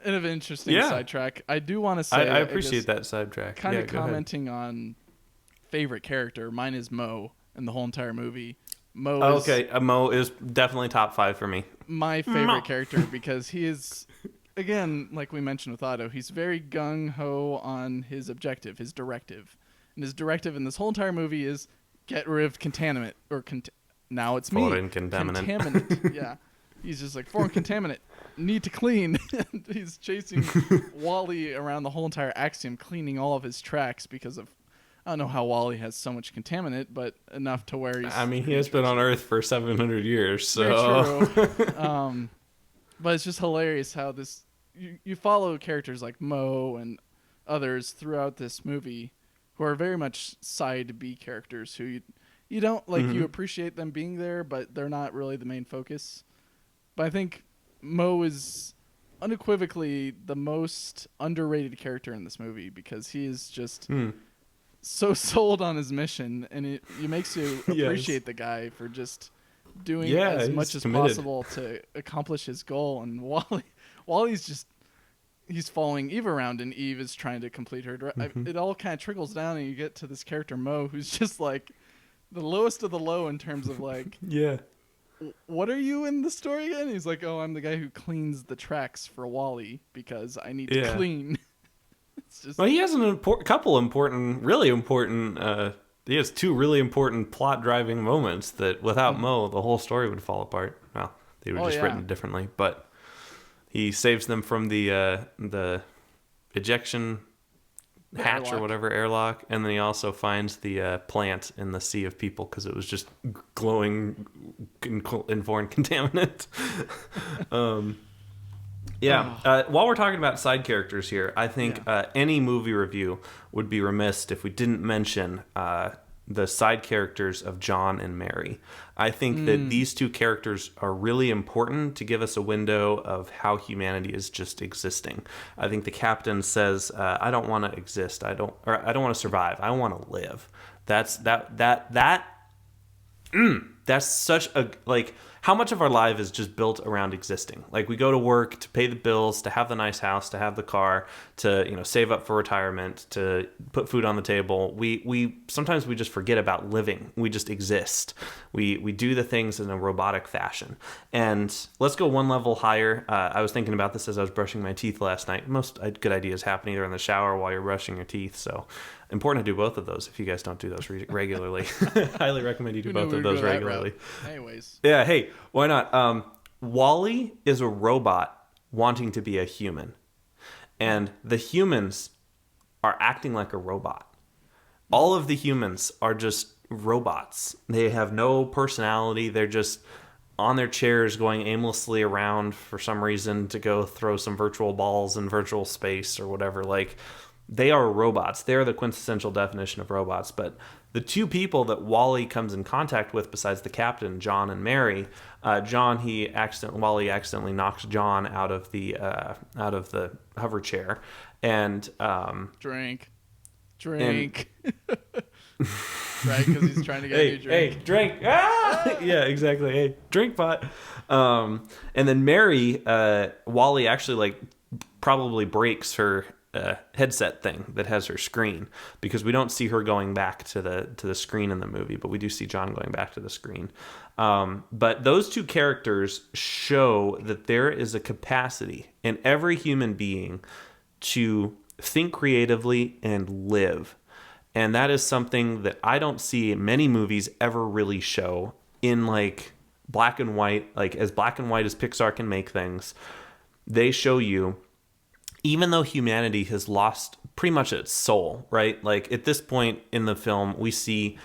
of an interesting sidetrack. I do want to say... I appreciate that sidetrack. Kind of commenting on favorite character. Mine is Mo in the whole entire movie. Mo is definitely top 5 for me. My favorite character because he is... Again, like we mentioned with Otto, he's very gung-ho on his objective, his directive. And his directive in this whole entire movie is get rid of contaminant. Now it's me. Foreign contaminant. Contaminant, yeah. He's just like, foreign contaminant, need to clean. He's chasing Wally around the whole entire Axiom, cleaning all of his tracks because of... I don't know how Wally has so much contaminant, but enough to where he's... I mean, he has been on Earth for 700 years, so... Very true. But it's just hilarious how this... You follow characters like Mo and others throughout this movie who are very much side B characters who you don't like. You appreciate them being there, but they're not really the main focus. But I think Mo is unequivocally the most underrated character in this movie because he is just so sold on his mission, and it makes you appreciate the guy for just doing as much as possible to accomplish his goal. And Wally's just, he's following Eve around, and Eve is trying to complete her. It all kind of trickles down, and you get to this character Mo, who's just like the lowest of the low in terms of like, what are you in the story again? He's like, oh, I'm the guy who cleans the tracks for Wally because I need to clean. It's just... Well, he has he has 2 really important plot driving moments that without Mo, the whole story would fall apart. Well, they were just written differently, but he saves them from the ejection hatch airlock. Or whatever, airlock, and then he also finds the plant in the sea of people because it was just glowing in foreign contaminant. While we're talking about side characters here, I think any movie review would be remiss if we didn't mention the side characters of John and Mary. I think that these 2 characters are really important to give us a window of how humanity is just existing. I think the captain says, "I don't want to exist. I don't want to survive. I want to live." That's such a like. How much of our life is just built around existing? Like we go to work to pay the bills, to have the nice house, to have the car, to save up for retirement, to put food on the table. We sometimes we just forget about living. We just exist. We do the things in a robotic fashion. And let's go one level higher. I was thinking about this as I was brushing my teeth last night. Most good ideas happen either in the shower or while you're brushing your teeth. So important to do both of those if you guys don't do those regularly. Highly recommend you do both of those regularly. Anyways. Yeah, hey, why not? Wally is a robot wanting to be a human. And the humans are acting like a robot. All of the humans are just robots. They have no personality. They're just on their chairs going aimlessly around for some reason to go throw some virtual balls in virtual space or whatever. Like, they are robots. They're the quintessential definition of robots. But the two people that Wally comes in contact with, besides the captain, John and Mary, Wally accidentally knocks John out of the hover chair, and drink. Right, because he's trying to get a new drink. Hey, drink. Ah! Yeah, exactly. Hey, drink pot. And then Mary, Wally actually like probably breaks her headset thing that has her screen, because we don't see her going back to the screen in the movie, but we do see John going back to the screen. But those two characters show that there is a capacity in every human being to think creatively and live. And that is something that I don't see many movies ever really show in like black and white, like as black and white as Pixar can make things. They show you, even though humanity has lost pretty much its soul, right? Like at this point in the film, we see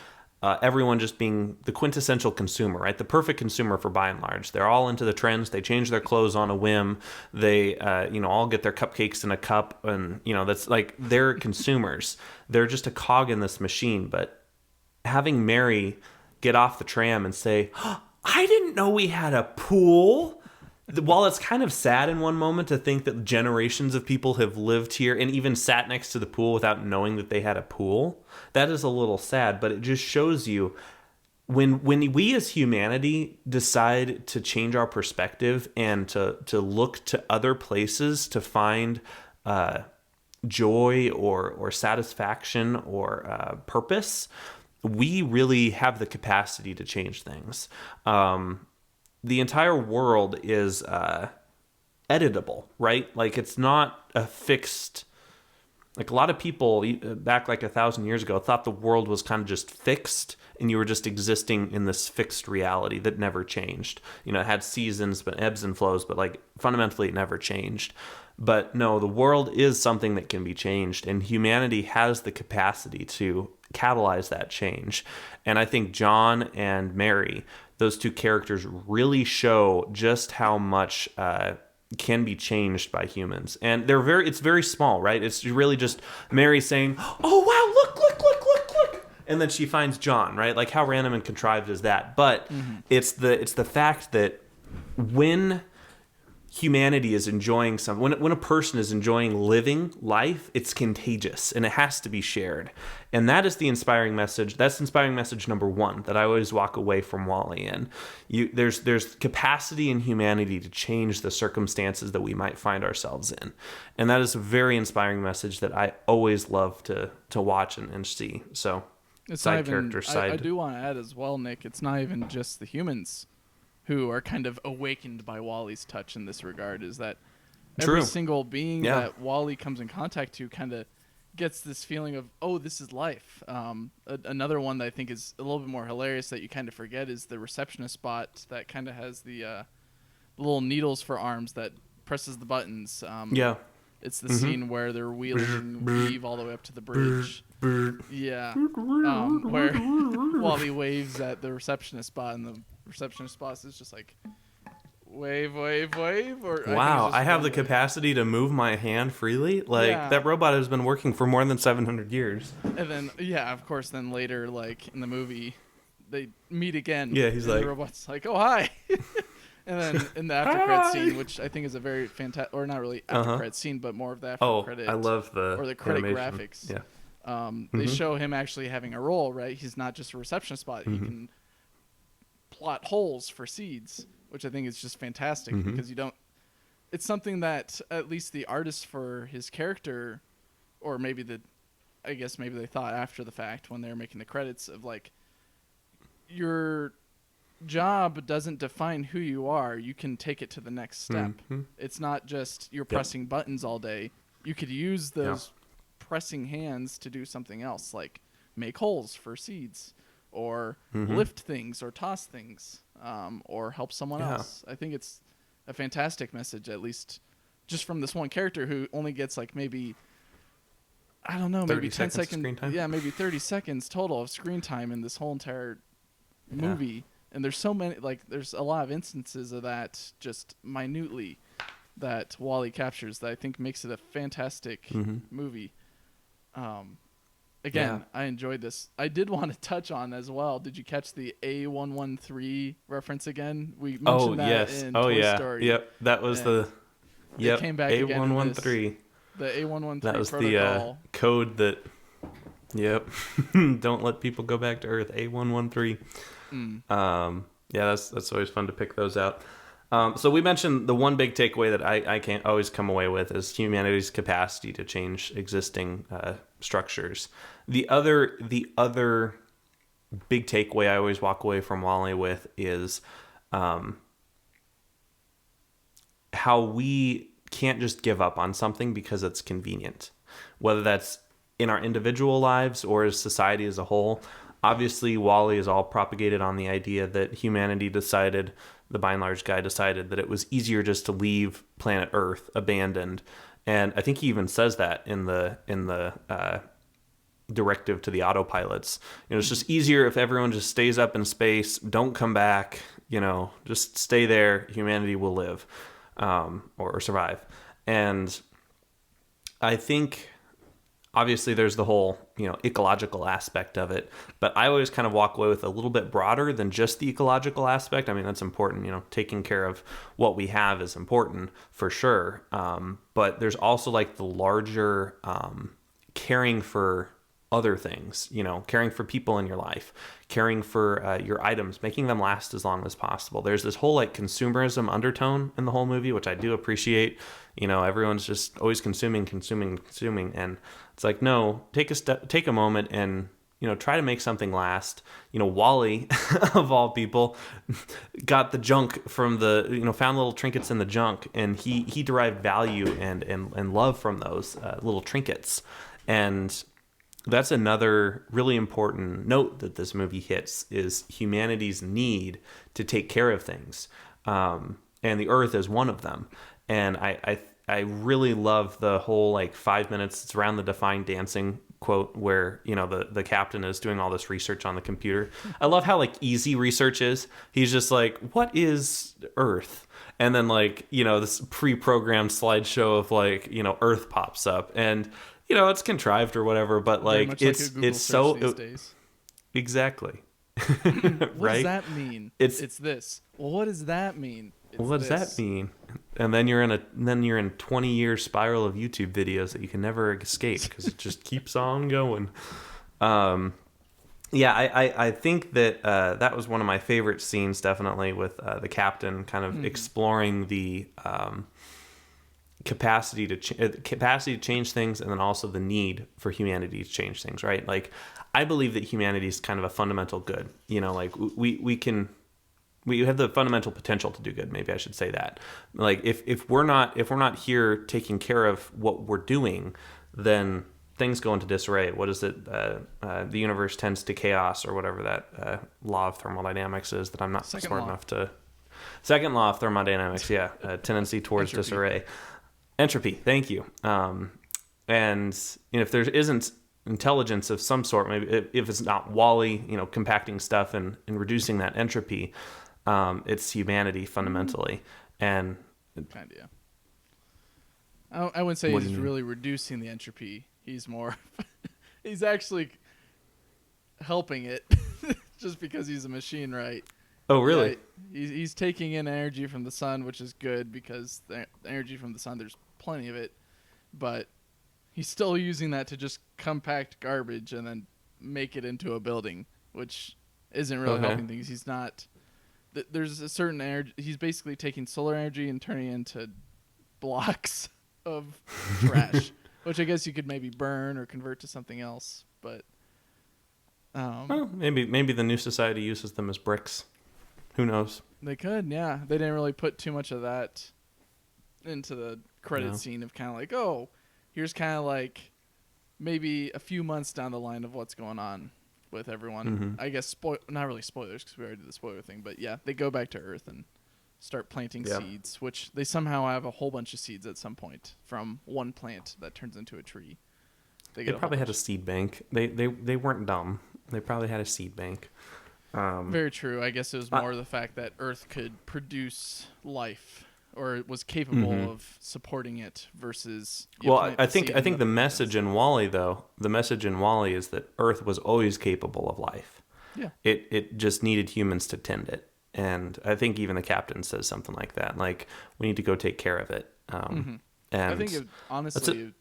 everyone just being the quintessential consumer, right? The perfect consumer for by and large. They're all into the trends. They change their clothes on a whim. They, all get their cupcakes in a cup, and that's like they're consumers. They're just a cog in this machine. But having Mary get off the tram and say, oh, "I didn't know we had a pool." While it's kind of sad in one moment to think that generations of people have lived here and even sat next to the pool without knowing that they had a pool, that is a little sad. But it just shows you when we as humanity decide to change our perspective and to look to other places to find joy or satisfaction or purpose, we really have the capacity to change things. The entire world is editable, right? Like it's not a fixed. Like a lot of people back like 1,000 years ago thought the world was kind of just fixed, and you were just existing in this fixed reality that never changed. It had seasons, but ebbs and flows, but like fundamentally it never changed. But no, the world is something that can be changed, and humanity has the capacity to catalyze that change. And I think John and Mary, those two characters, really show just how much can be changed by humans. And it's very small, right? It's really just Mary saying, "Oh wow, look," and then she finds John, right? Like how random and contrived is that? But it's the fact that when humanity is enjoying something, when a person is enjoying living life, it's contagious and it has to be shared. And that is the inspiring message. That's inspiring message number one that I always walk away from Wall-E in. There's capacity in humanity to change the circumstances that we might find ourselves in. And that is a very inspiring message that I always love to watch and see. So it's side character side. I do want to add as well, Nick, it's not even just the humans who are kind of awakened by Wall-E's touch in this regard. Is that every single being that Wall-E comes in contact to kind of gets this feeling of, oh, this is life. Another one that I think is a little bit more hilarious that you kind of forget is the receptionist bot that kind of has the little needles for arms that presses the buttons. It's the scene where they're wheeling Eve all the way up to the bridge. Yeah. Where Wall-E waves at the receptionist bot, and the receptionist boss is just like, wave. Or wow, I have the capacity to move my hand freely. Like that robot has been working for more than 700 years. And then, of course, then later, like in the movie, they meet again. Yeah, he's like, the robot's like, oh hi. And then in the after credit scene, which I think is a very fantastic, or not really after credit scene, but more of the after credit. I love the credit animation. Graphics. Yeah. They show him actually having a role, right? He's not just a receptionist bot. He can plot holes for seeds, which I think is just fantastic because it's something that at least the artist for his character, or maybe maybe they thought after the fact when they were making the credits of like, your job doesn't define who you are. You can take it to the next step. It's not just you're pressing buttons all day. You could use those pressing hands to do something else, like make holes for seeds, or lift things, or toss things, or help someone else. I think it's a fantastic message, at least just from this one character who only gets like maybe I don't know, maybe 10 seconds of screen time? Yeah, maybe 30 seconds total of screen time in this whole entire movie. Yeah. And there's so many, like, there's a lot of instances of that just minutely that WALL-E captures that I think makes it a fantastic movie. Again, I enjoyed this. I did want to touch on as well. Did you catch the A113 reference again? We mentioned that in Toy Story. Yep, that was It came back A113. The A113 that was protocol. The code that. Yep. Don't let people go back to Earth. A113. That's always fun to pick those out. So we mentioned the one big takeaway that I can't always come away with is humanity's capacity to change existing structures. The other big takeaway I always walk away from WALL-E with is how we can't just give up on something because it's convenient, whether that's in our individual lives or as society as a whole. Obviously, WALL-E is all propagated on the idea that humanity decided, the by and large guy decided, that it was easier just to leave planet Earth abandoned. And I think he even says that in the directive to the autopilots. It's just easier if everyone just stays up in space, don't come back, just stay there, humanity will live or survive. And I think obviously there's the whole, ecological aspect of it, but I always kind of walk away with a little bit broader than just the ecological aspect. I mean, that's important, taking care of what we have is important for sure. But there's also like the larger caring for other things, caring for people in your life, caring for your items, making them last as long as possible. There's this whole like consumerism undertone in the whole movie, which I do appreciate. Everyone's just always consuming. And it's like, no, take a moment and, try to make something last. WALL-E, of all people, got the junk from found little trinkets in the junk, and he derived value and love from those little trinkets. And that's another really important note that this movie hits is humanity's need to take care of things. And the Earth is one of them. And I really love the whole like 5 minutes. It's around the Define Dancing quote where, the captain is doing all this research on the computer. I love how like easy research is. He's just like, what is Earth? And then like, this pre-programmed slideshow of like, Earth pops up and, it's contrived or whatever, but like it's so these days. Exactly. What right? does that mean? It's this. Well, what does that mean? What does that mean? And then you're in a 20-year spiral of YouTube videos that you can never escape because it just keeps on going. I think that that was one of my favorite scenes, definitely, with the captain kind of exploring the capacity to change things, and then also the need for humanity to change things. Right? Like, I believe that humanity is kind of a fundamental good. Like we have the fundamental potential to do good. Maybe I should say that. Like if we're not here taking care of what we're doing, then things go into disarray. What is it? The universe tends to chaos, or whatever that law of thermodynamics is that I'm not smart enough to. Second law of thermodynamics, tendency towards disarray. Entropy. Thank you. And if there isn't intelligence of some sort, maybe if it's not WALL-E, compacting stuff and reducing that entropy, it's humanity fundamentally. And I wouldn't say he's really reducing the entropy. He's more he's actually helping it just because he's a machine, right? Oh, really? Yeah, he's taking in energy from the sun, which is good because the energy from the sun, there's plenty of it, but he's still using that to just compact garbage and then make it into a building, which isn't really helping things. He's not. There's a certain energy. He's basically taking solar energy and turning it into blocks of trash, which I guess you could maybe burn or convert to something else. But well, maybe the new society uses them as bricks. Who knows? They could, yeah. They didn't really put too much of that into the credit scene of kind of like, oh, here's kind of like maybe a few months down the line of what's going on with everyone. I guess not really spoilers because we already did the spoiler thing, but yeah, they go back to Earth and start planting seeds, which they somehow have a whole bunch of seeds at some point from one plant that turns into a tree. They probably had a seed bank. They weren't dumb. They probably had a seed bank. Very true. I guess it was more the fact that Earth could produce life, or it was capable of supporting it, versus. Well, I think the message in WALL-E, though, the message in WALL-E is that Earth was always capable of life. Yeah. It just needed humans to tend it, and I think even the captain says something like that. Like, we need to go take care of it. And I think honestly,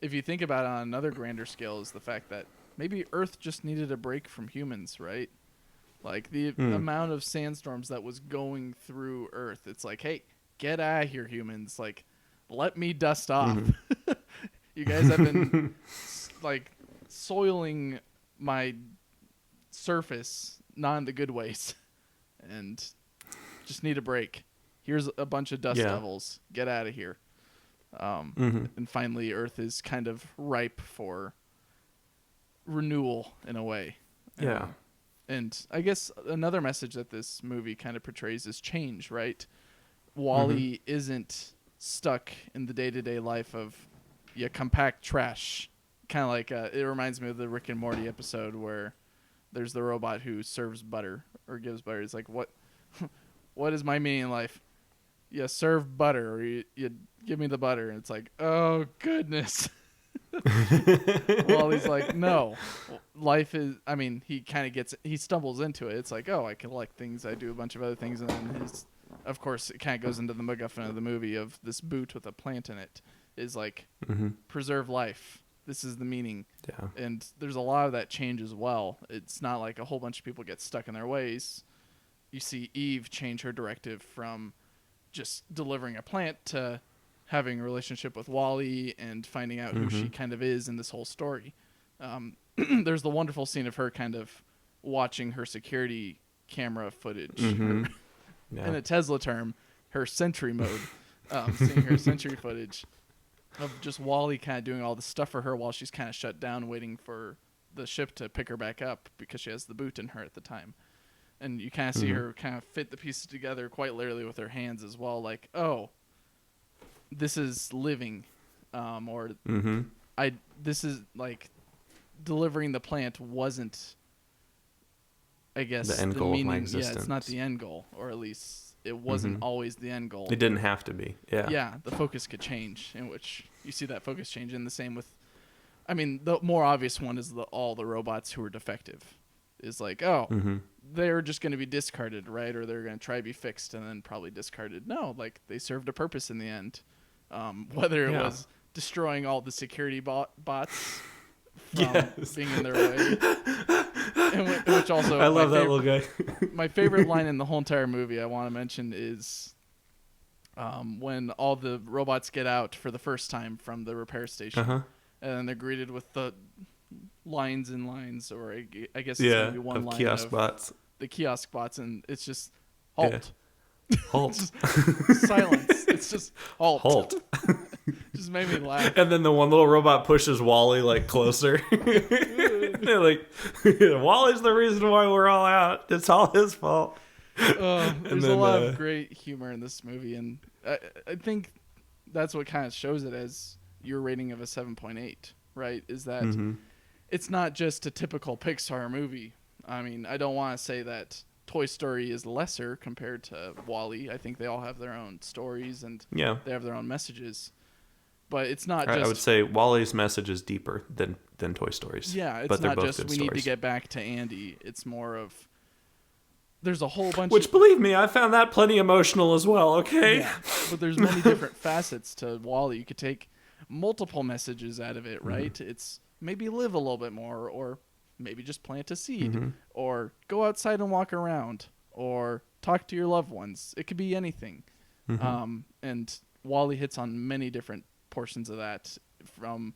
if you think about it on another grander scale, is the fact that maybe Earth just needed a break from humans, right? Like the amount of sandstorms that was going through Earth. It's like, hey, get out of here, humans. Like, let me dust off. You guys have been like soiling my surface, not in the good ways, and just need a break. Here's a bunch of dust devils. Get out of here. And finally, Earth is kind of ripe for renewal in a way. Yeah. And I guess another message that this movie kind of portrays is change, right? WALL-E isn't stuck in the day-to-day life of compact trash. Kind of like, it reminds me of the Rick and Morty episode where there's the robot who serves butter or gives butter. It's like, what is my meaning in life? You serve butter, or you give me the butter. And it's like, oh, goodness. WALL-E's like, no. Life is, I mean, he stumbles into it. It's like, oh, I collect things. I do a bunch of other things. And then of course, it kind of goes into the MacGuffin of the movie of this boot with a plant in it. Is like, preserve life. This is the meaning. Yeah. And there's a lot of that change as well. It's not like a whole bunch of people get stuck in their ways. You see Eve change her directive from just delivering a plant to having a relationship with WALL-E and finding out who she kind of is in this whole story. There's the wonderful scene of her kind of watching her security camera footage. In a Tesla term, her sentry mode. Seeing her sentry footage of just WALL-E kind of doing all the stuff for her while she's kind of shut down waiting for the ship to pick her back up because she has the boot in her at the time. And you kind of see her kind of fit the pieces together quite literally with her hands as well. Like, oh, this is living. This is like delivering the plant wasn't, I guess, the end goal meaning, of my existence. Yeah, it's not the end goal, or at least it wasn't always the end goal. It didn't have to be. Yeah. Yeah, the focus could change, in which you see that focus change. And the same with, I mean, the more obvious one is all the robots who are defective. Is like, oh, they're just going to be discarded, right? Or they're going to try to be fixed and then probably discarded. No, like they served a purpose in the end. Whether it was destroying all the security bots from being in their way. Which also, I love that little guy. My favorite line in the whole entire movie I want to mention is when all the robots get out for the first time from the repair station. And they're greeted with the lines and lines, or I guess it's going to be one line kiosk bots. The kiosk bots, and it's just halt. Halt. Silence. It's just halt. Halt. Just made me laugh. And then the one little robot pushes WALL-E like closer. They're like, WALL-E's the reason why we're all out. It's all his fault. There's a lot of great humor in this movie, and I think that's what kind of shows it as your rating of a 7.8, right? Is that it's not just a typical Pixar movie. I mean, I don't want to say that Toy Story is lesser compared to WALL-E. I think they all have their own stories and they have their own messages. But it's not just... I would say WALL-E's message is deeper than Toy Story's. Yeah, it's not just we need to get back to Andy. It's more of... There's a whole bunch Which, believe me, I found that plenty emotional as well, okay? Yeah, but there's many different facets to WALL-E. You could take multiple messages out of it, right? It's maybe live a little bit more, or maybe just plant a seed, or go outside and walk around, or talk to your loved ones. It could be anything. And WALL-E hits on many different portions of that, from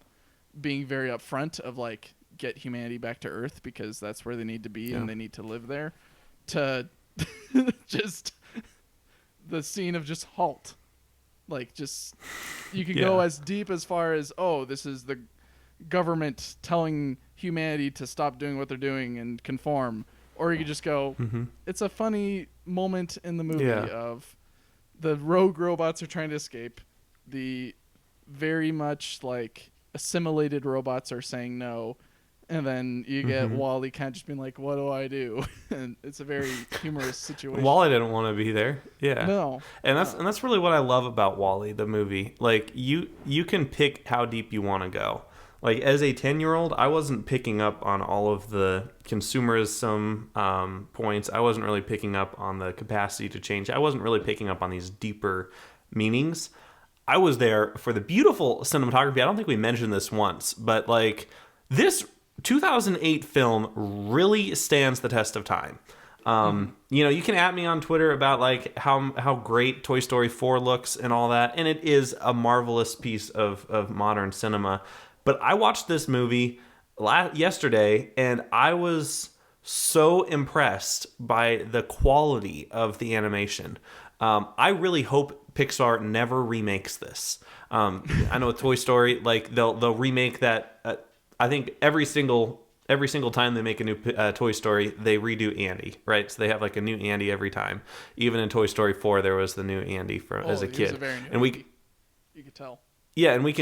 being very upfront of like, get humanity back to Earth because that's where they need to be and they need to live there, to just the scene of just halt. Like, just, you can go as deep as far as, oh, this is the government telling humanity to stop doing what they're doing and conform. Or you could just go, it's a funny moment in the movie of the rogue robots are trying to escape. The very much like assimilated robots are saying no. And then you get WALL-E kind of just being like, what do I do? And it's a very humorous situation. WALL-E didn't want to be there. Yeah. No. And that's really what I love about WALL-E, the movie. Like, you can pick how deep you want to go. Like, as a 10-year-old, I wasn't picking up on all of the consumerism points. I wasn't really picking up on the capacity to change. I wasn't really picking up on these deeper meanings. I was there for the beautiful cinematography. I don't think we mentioned this once, but, like, this 2008 film really stands the test of time. You know, you can at me on Twitter about like how great Toy Story 4 looks and all that, and it is a marvelous piece of modern cinema. But I watched this movie yesterday, and I was so impressed by the quality of the animation. I really hope Pixar never remakes this. I know with Toy Story, like they'll remake that. I think every single time they make a new Toy Story, they redo Andy, right? So they have like a new Andy every time. Even in Toy Story 4, there was the new Andy as a kid, and you could tell. Yeah, and we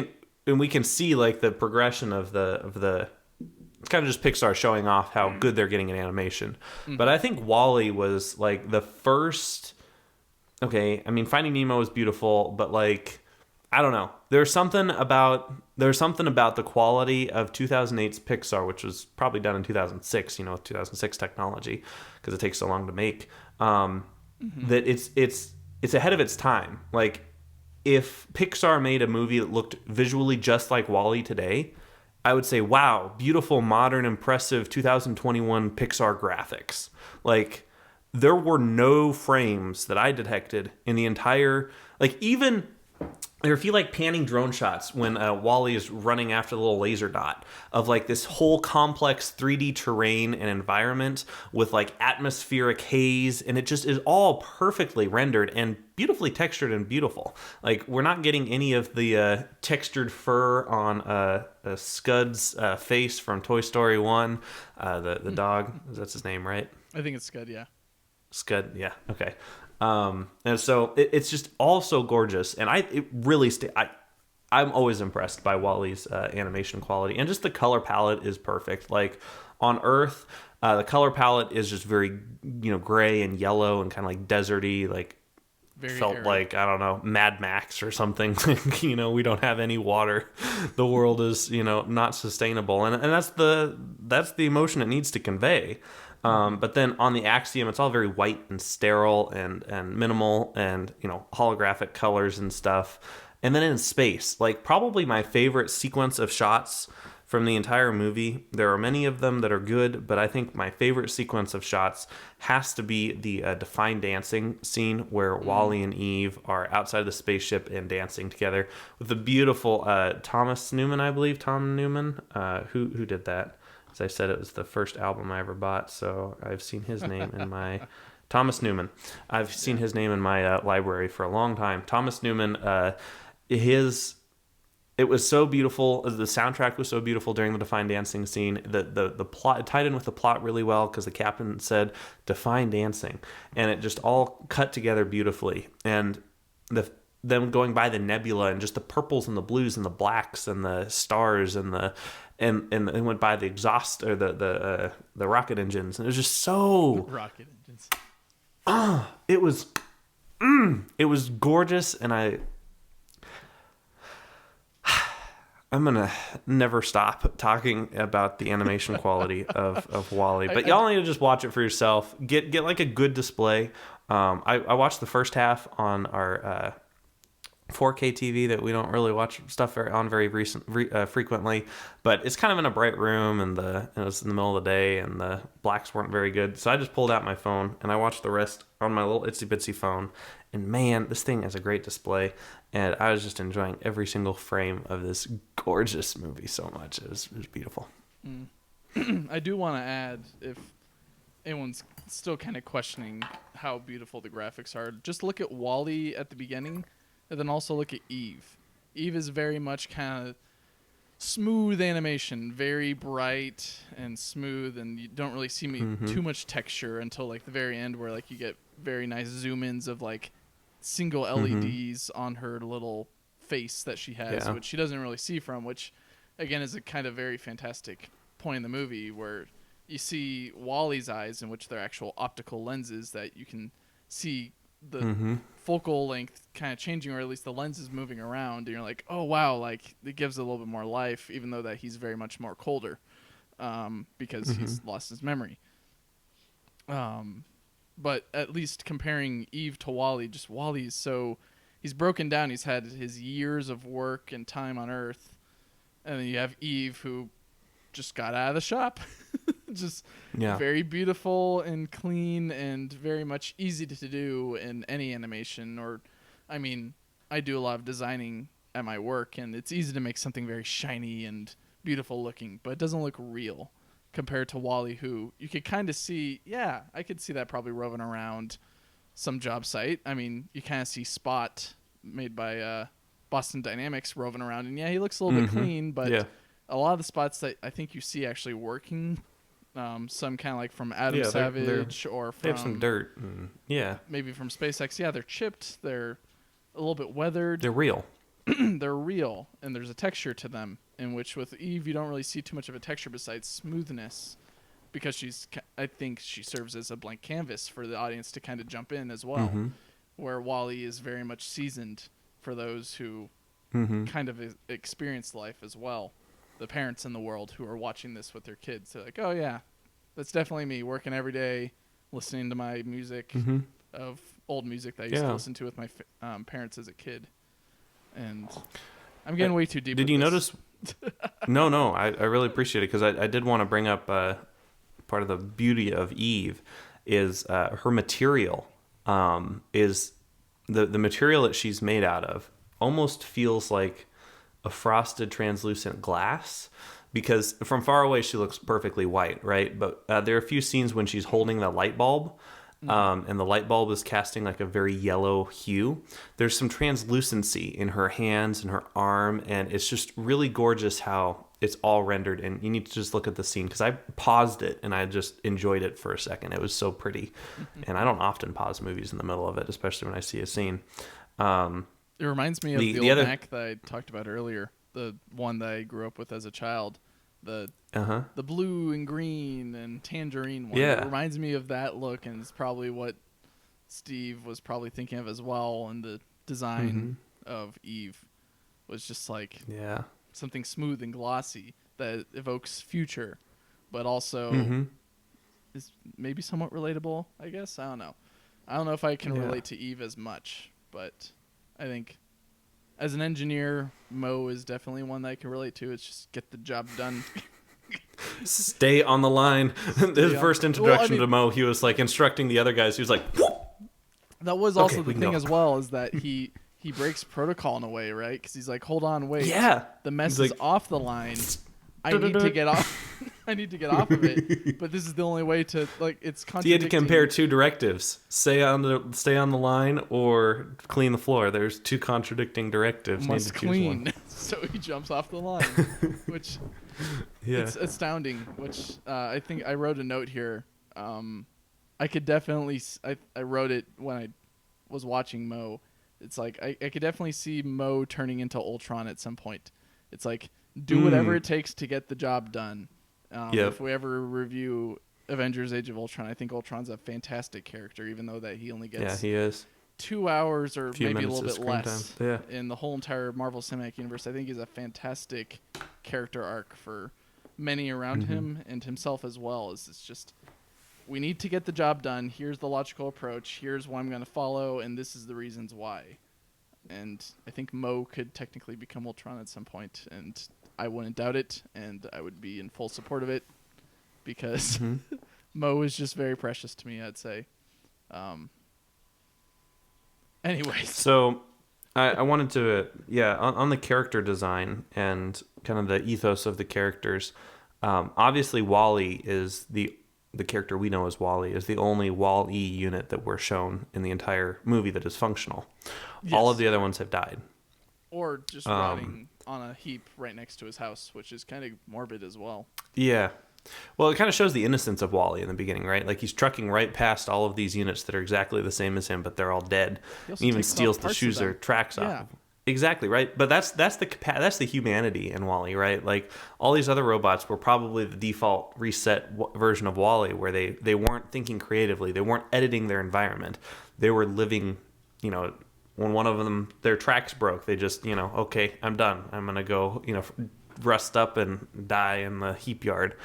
can see like the progression of the. It's kind of just Pixar showing off how good they're getting in animation. But I think WALL-E was like the first. Okay, I mean Finding Nemo is beautiful, but like, I don't know. There's something about the quality of 2008's Pixar, which was probably done in 2006, you know, with 2006 technology, because it takes so long to make. That it's ahead of its time. Like, if Pixar made a movie that looked visually just like WALL-E today, I would say, wow, beautiful, modern, impressive 2021 Pixar graphics. Like, there were no frames that I detected in the entire, like, even. Or if you like panning drone shots when WALL-E is running after the little laser dot of like this whole complex 3D terrain and environment with like atmospheric haze, and it just is all perfectly rendered and beautifully textured and beautiful. Like, we're not getting any of the textured fur on Scud's face from Toy Story 1, the dog. That's his name, right? I think it's Scud, yeah. Scud, yeah, okay. And so it's just all so gorgeous, and I'm always impressed by WALL-E's animation quality, and just the color palette is perfect. Like, on Earth, the color palette is just very, you know, gray and yellow and kind of like deserty, like very felt airy. like, I don't know, Mad Max or something. You know, we don't have any water. The world is, you know, not sustainable, and that's the emotion it needs to convey. But then on the Axiom, it's all very white and sterile and minimal and, you know, holographic colors and stuff. And then in space, like, probably my favorite sequence of shots from the entire movie. There are many of them that are good, but I think my favorite sequence of shots has to be the Define Dancing scene where WALL-E and Eve are outside the spaceship and dancing together with the beautiful Thomas Newman, I believe. Tom Newman, who did that? As I said, it was the first album I ever bought, so I've seen his name in my... Thomas Newman. I've seen his name in my library for a long time. Thomas Newman, it was so beautiful. The soundtrack was so beautiful during the Define Dancing scene. The plot, it tied in with the plot really well because the captain said, Define Dancing. And it just all cut together beautifully. And them going by the nebula and just the purples and the blues and the blacks and the stars and it went by the exhaust or the rocket engines, and it was just so rocket engines. It was gorgeous, and I'm gonna never stop talking about the animation quality of WALL-E. But y'all need to just watch it for yourself. Get like a good display. I watched the first half on our 4K TV that we don't really watch stuff on very frequently, but it's kind of in a bright room, and it was in the middle of the day, and the blacks weren't very good. So I just pulled out my phone and I watched the rest on my little itsy bitsy phone. And man, this thing has a great display, and I was just enjoying every single frame of this gorgeous movie so much. It was beautiful. I do want to add, if anyone's still kind of questioning how beautiful the graphics are, just look at WALL-E at the beginning. And then also look at Eve. Eve is very much kind of smooth animation, very bright and smooth, and you don't really see too much texture until like the very end, where like you get very nice zoom-ins of like single LEDs on her little face that she has, which she doesn't really see from, which again, is a kind of very fantastic point in the movie where you see Wally's eyes, in which they're actual optical lenses that you can see the focal length kind of changing, or at least the lens is moving around, and you're like, oh wow, like it gives it a little bit more life, even though that he's very much more colder, because he's lost his memory. But at least comparing Eve to Wally, just Wally's so he's broken down. He's had his years of work and time on Earth, and then you have Eve who just got out of the shop. Just very beautiful and clean and very much easy to do in any animation. Or, I mean, I do a lot of designing at my work, and it's easy to make something very shiny and beautiful looking, but it doesn't look real compared to Wally, who you could kind of see, I could see that probably roving around some job site. I mean, you kind of see Spot, made by Boston Dynamics, roving around, and he looks a little bit clean, but a lot of the spots that I think you see actually working, some kind of like from Adam Savage or from... They have some dirt. Maybe from SpaceX. Yeah, they're chipped. They're a little bit weathered. They're real. They're real, and there's a texture to them, in which with Eve you don't really see too much of a texture besides smoothness, because I think she serves as a blank canvas for the audience to kind of jump in as well, where Wally is very much seasoned for those who kind of experience life as well. The parents in the world who are watching this with their kids, they're like, oh yeah, that's definitely me working every day, listening to my music of old music that I used to listen to with my parents as a kid. And I'm getting way too deep. Did you notice? No, I really appreciate it, because I did want to bring up part of the beauty of Eve is her material. Is the material that she's made out of almost feels like a frosted translucent glass, because from far away she looks perfectly white, right? But there are a few scenes when she's holding the light bulb, and the light bulb is casting like a very yellow hue. There's some translucency in her hands and her arm, and it's just really gorgeous how it's all rendered. And you need to just look at the scene, because I paused it and I just enjoyed it for a second. It was so pretty. And I don't often pause movies in the middle of it, especially when I see a scene. It reminds me of the old Mac that I talked about earlier, the one that I grew up with as a child, the blue and green and tangerine one. It reminds me of that look, and it's probably what Steve was probably thinking of as well. And the design of Eve was just like something smooth and glossy that evokes future, but also is maybe somewhat relatable, I guess. I don't know if I can relate to Eve as much, but I think as an engineer, Mo is definitely one that I can relate to. It's just get the job done. Stay on the line. His first introduction to Mo, he was like instructing the other guys. He was like, whoop! That was also the thing as well, is that he breaks protocol in a way, right? Because he's like, hold on, wait. Yeah. The mess is off the line. I need to get off. I need to get off of it. But this is the only way to, like, it's contradicting. He had to compare two directives: stay on the line or clean the floor. There's two contradicting directives. Must clean. So he jumps off the line, which it's astounding. Which I think I wrote a note here. I could definitely. I wrote it when I was watching Mo. It's like I could definitely see Mo turning into Ultron at some point. It's like, do whatever it takes to get the job done. If we ever review Avengers Age of Ultron, I think Ultron's a fantastic character, even though that he only gets he is 2 hours or maybe a little bit less in the whole entire Marvel Cinematic Universe. I think he's a fantastic character arc for many around him and himself as well. It's just, we need to get the job done. Here's the logical approach. Here's what I'm going to follow, and this is the reasons why. And I think Mo could technically become Ultron at some point, and I wouldn't doubt it, and I would be in full support of it, because Mo is just very precious to me, I'd say. Anyways. So I wanted to, on the character design and kind of the ethos of the characters, obviously Wally is the character we know as Wally is the only Wall-E unit that we're shown in the entire movie that is functional. Yes. All of the other ones have died. Or just rotting on a heap right next to his house, which is kind of morbid as well. Yeah. Well, it kind of shows the innocence of Wally in the beginning, right? Like, he's trucking right past all of these units that are exactly the same as him, but they're all dead. He even steals the shoes or tracks off. Exactly, right. But that's the humanity in Wall-E, right? Like all these other robots were probably the default reset version of Wall-E, where they weren't thinking creatively, they weren't editing their environment, they were living. When one of them their tracks broke, they just okay, I'm done. I'm gonna go rust up and die in the heap yard.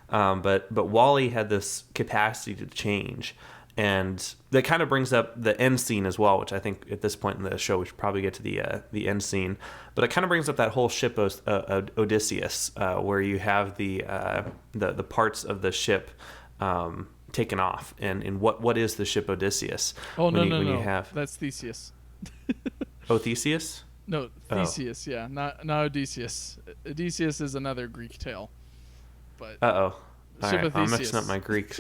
But Wall-E had this capacity to change. And that kind of brings up the end scene as well, which I think at this point in the show we should probably get to the end scene. But it kind of brings up that whole ship Odysseus, where you have the parts of the ship taken off. And what is the ship Odysseus? Oh, no. You have... That's Theseus. Oh, Theseus? No, Theseus, yeah. Not Odysseus. Odysseus is another Greek tale. But Uh-oh. All right, I'm mixing up my Greeks.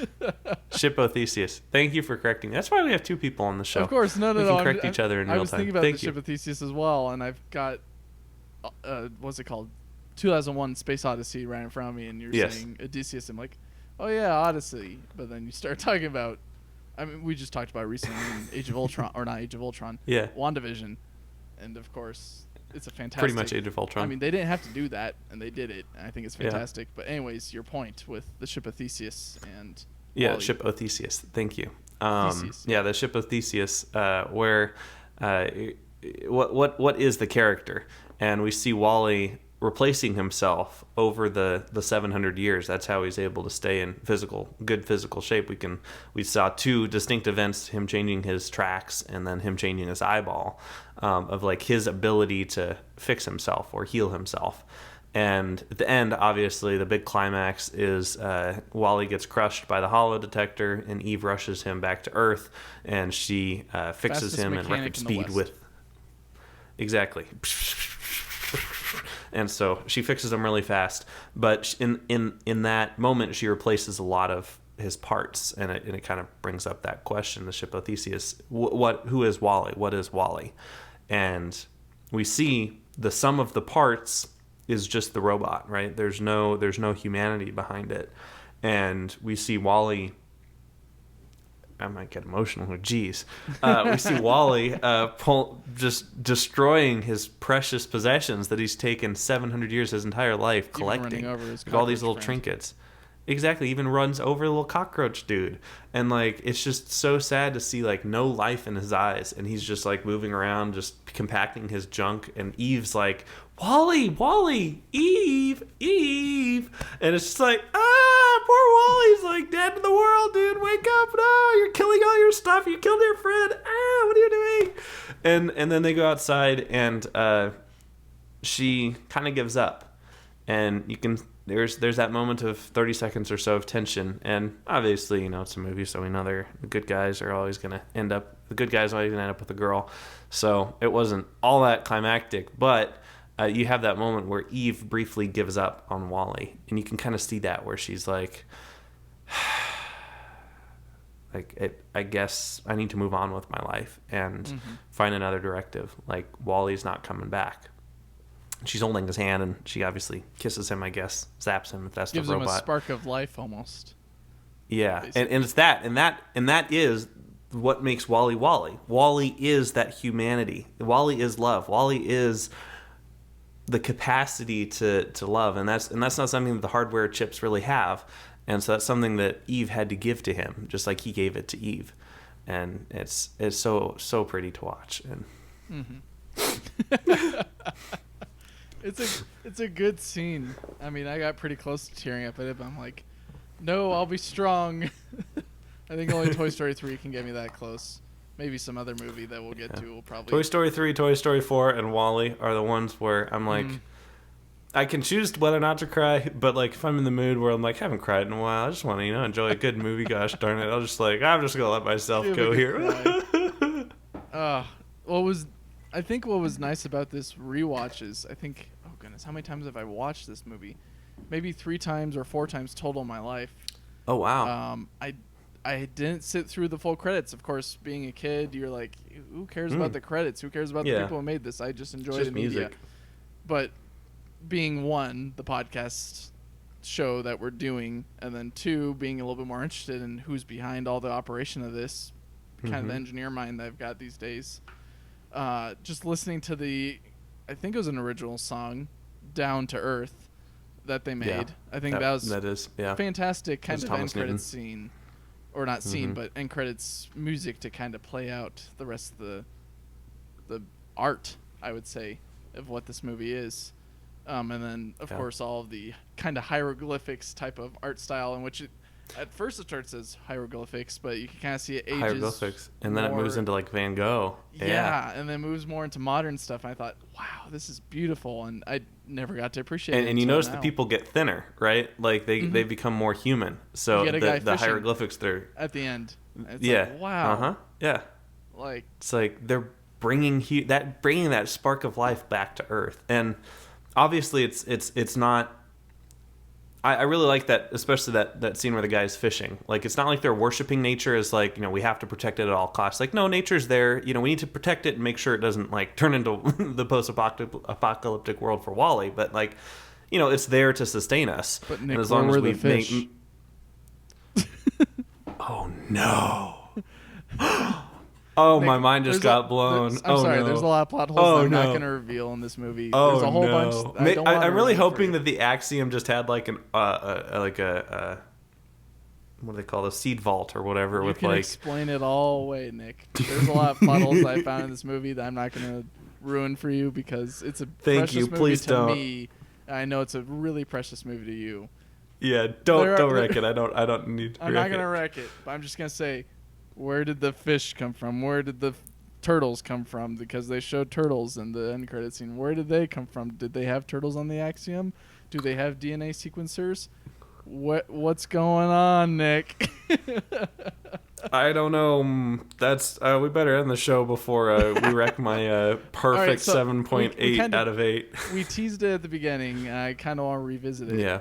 Ship Theseus. Thank you for correcting me. That's why we have two people on the show. Of course, no. We can correct each other in real time. I was thinking about the Ship of Theseus as well, and I've got, what's it called? 2001 Space Odyssey right in front of me, and you're saying Odysseus. I'm like, oh yeah, Odyssey. But then you start talking about, we just talked about recently in Age of Ultron, or not Age of Ultron, WandaVision. And of course, it's a fantastic... Pretty much Age of Ultron. They didn't have to do that, and they did it. And I think it's fantastic. Yeah. But anyways, your point with the Ship of Theseus and... Yeah, Ship of Theseus. Thank you. Theseus. Yeah, the Ship of Theseus, where... what is the character? And we see Wall-E replacing himself over the 700 years. That's how he's able to stay in good physical shape. We saw two distinct events: him changing his tracks and then him changing his eyeball, of like his ability to fix himself or heal himself. And at the end, obviously, the big climax is Wall-E gets crushed by the holo detector, and Eve rushes him back to Earth, and she fixes him in record speed with... Exactly. And so she fixes him really fast, but in that moment she replaces a lot of his parts, and it kind of brings up that question: the Ship of Theseus. Who is Wall-E? What is Wall-E? And we see the sum of the parts is just the robot, right? There's no humanity behind it, and we see Wall-E. I might get emotional here. Jeez. We see Wall-E just destroying his precious possessions that he's taken 700 years, his entire life, collecting. All these little trinkets. Exactly. Even runs over a little cockroach dude. And like, it's just so sad to see like no life in his eyes. And he's just like moving around, just compacting his junk. And Eve's like, Wall-E, Eve. And it's just like, poor Wall-E's like dead in the world, dude. Wake up. No, you're killing all your stuff. You killed your friend. What are you doing? And then they go outside, and she kind of gives up. And you can... There's that moment of 30 seconds or so of tension, and obviously, it's a movie, so we know the good guys are always going to end up... The good guys are always going to end up with a girl. So it wasn't all that climactic, but... you have that moment where Eve briefly gives up on Wall-E, and you can kind of see that where she's like, I guess I need to move on with my life and find another directive. Like, Wall-E's not coming back. She's holding his hand, and she obviously kisses him, I guess, zaps him if that's Gives the robot. Gives him a spark of life almost. Yeah, and it's that, and that is what makes Wall-E Wall-E. Wall-E is that humanity. Wall-E is love. Wall-E is the capacity to love, and that's not something that the hardware chips really have, and so that's something that Eve had to give to him, just like he gave it to Eve, and it's so pretty to watch. And it's a good scene. I mean, I got pretty close to tearing up at it, but I'm like, no, I'll be strong. I think only Toy Story 3 can get me that close. Maybe some other movie that we'll get to will probably... Toy Story 3, Toy Story 4, and Wall-E are the ones where I'm like, I can choose whether or not to cry, but like if I'm in the mood where I'm like, I haven't cried in a while, I just want to, enjoy a good movie, gosh darn it, I'm just going to let myself go here. I think what was nice about this rewatch is, oh goodness, how many times have I watched this movie? Maybe 3 times or 4 times total in my life. Oh, wow. I didn't sit through the full credits. Of course, being a kid, you're like, who cares about the credits? Who cares about the people who made this? I just enjoy the media. Music. But being 1, the podcast show that we're doing, and then 2, being a little bit more interested in who's behind all the operation of this, kind of the engineer mind that I've got these days. Just listening to the I think it was an original song, Down to Earth, that they made. Yeah, I think that was fantastic kind of end credits scene. Or not scene, but end credits music to kind of play out the rest of the art, I would say, of what this movie is. And then, of course, all of the kind of hieroglyphics type of art style in which at first it starts as hieroglyphics, but you can kind of see it ages. Hieroglyphics. And then it moves into like Van Gogh. Yeah, and then moves more into modern stuff. And I thought, wow, this is beautiful. And I never got to appreciate it. And you notice the people get thinner, right? Like they become more human. So the hieroglyphics, they're... At the end. It's like, wow. Uh-huh. Yeah. Like... It's like they're bringing that spark of life back to Earth. And obviously it's not... I really like that, especially that scene where the guy's fishing. Like, it's not like they're worshiping nature as like, we have to protect it at all costs. Like, no, nature's there. We need to protect it and make sure it doesn't like turn into the post-apocalyptic world for Wall-E. But like, it's there to sustain us. But Nick, and as long as we fish. Oh no. Oh, Nick, my mind just got blown. I'm sorry, there's a lot of plot holes I'm not going to reveal in this movie. There's a whole bunch. I'm really hoping that the Axiom just had like what do they call it, seed vault or whatever. You can explain it all away, Nick. There's a lot of plot holes I found in this movie that I'm not going to ruin for you because it's a precious movie please to don't. me. I know it's a really precious movie to you. Yeah, don't wreck it. I don't need to. I'm not going to wreck it, but I'm just going to say, where did the fish come from? Where did the turtles come from? Because they showed turtles in the end credit scene. Where did they come from? Did they have turtles on the Axiom? Do they have DNA sequencers? What's going on, Nick? I don't know. That's we better end the show before we wreck my perfect 7.8 out of 8. We teased it at the beginning. I kind of want to revisit it. Yeah.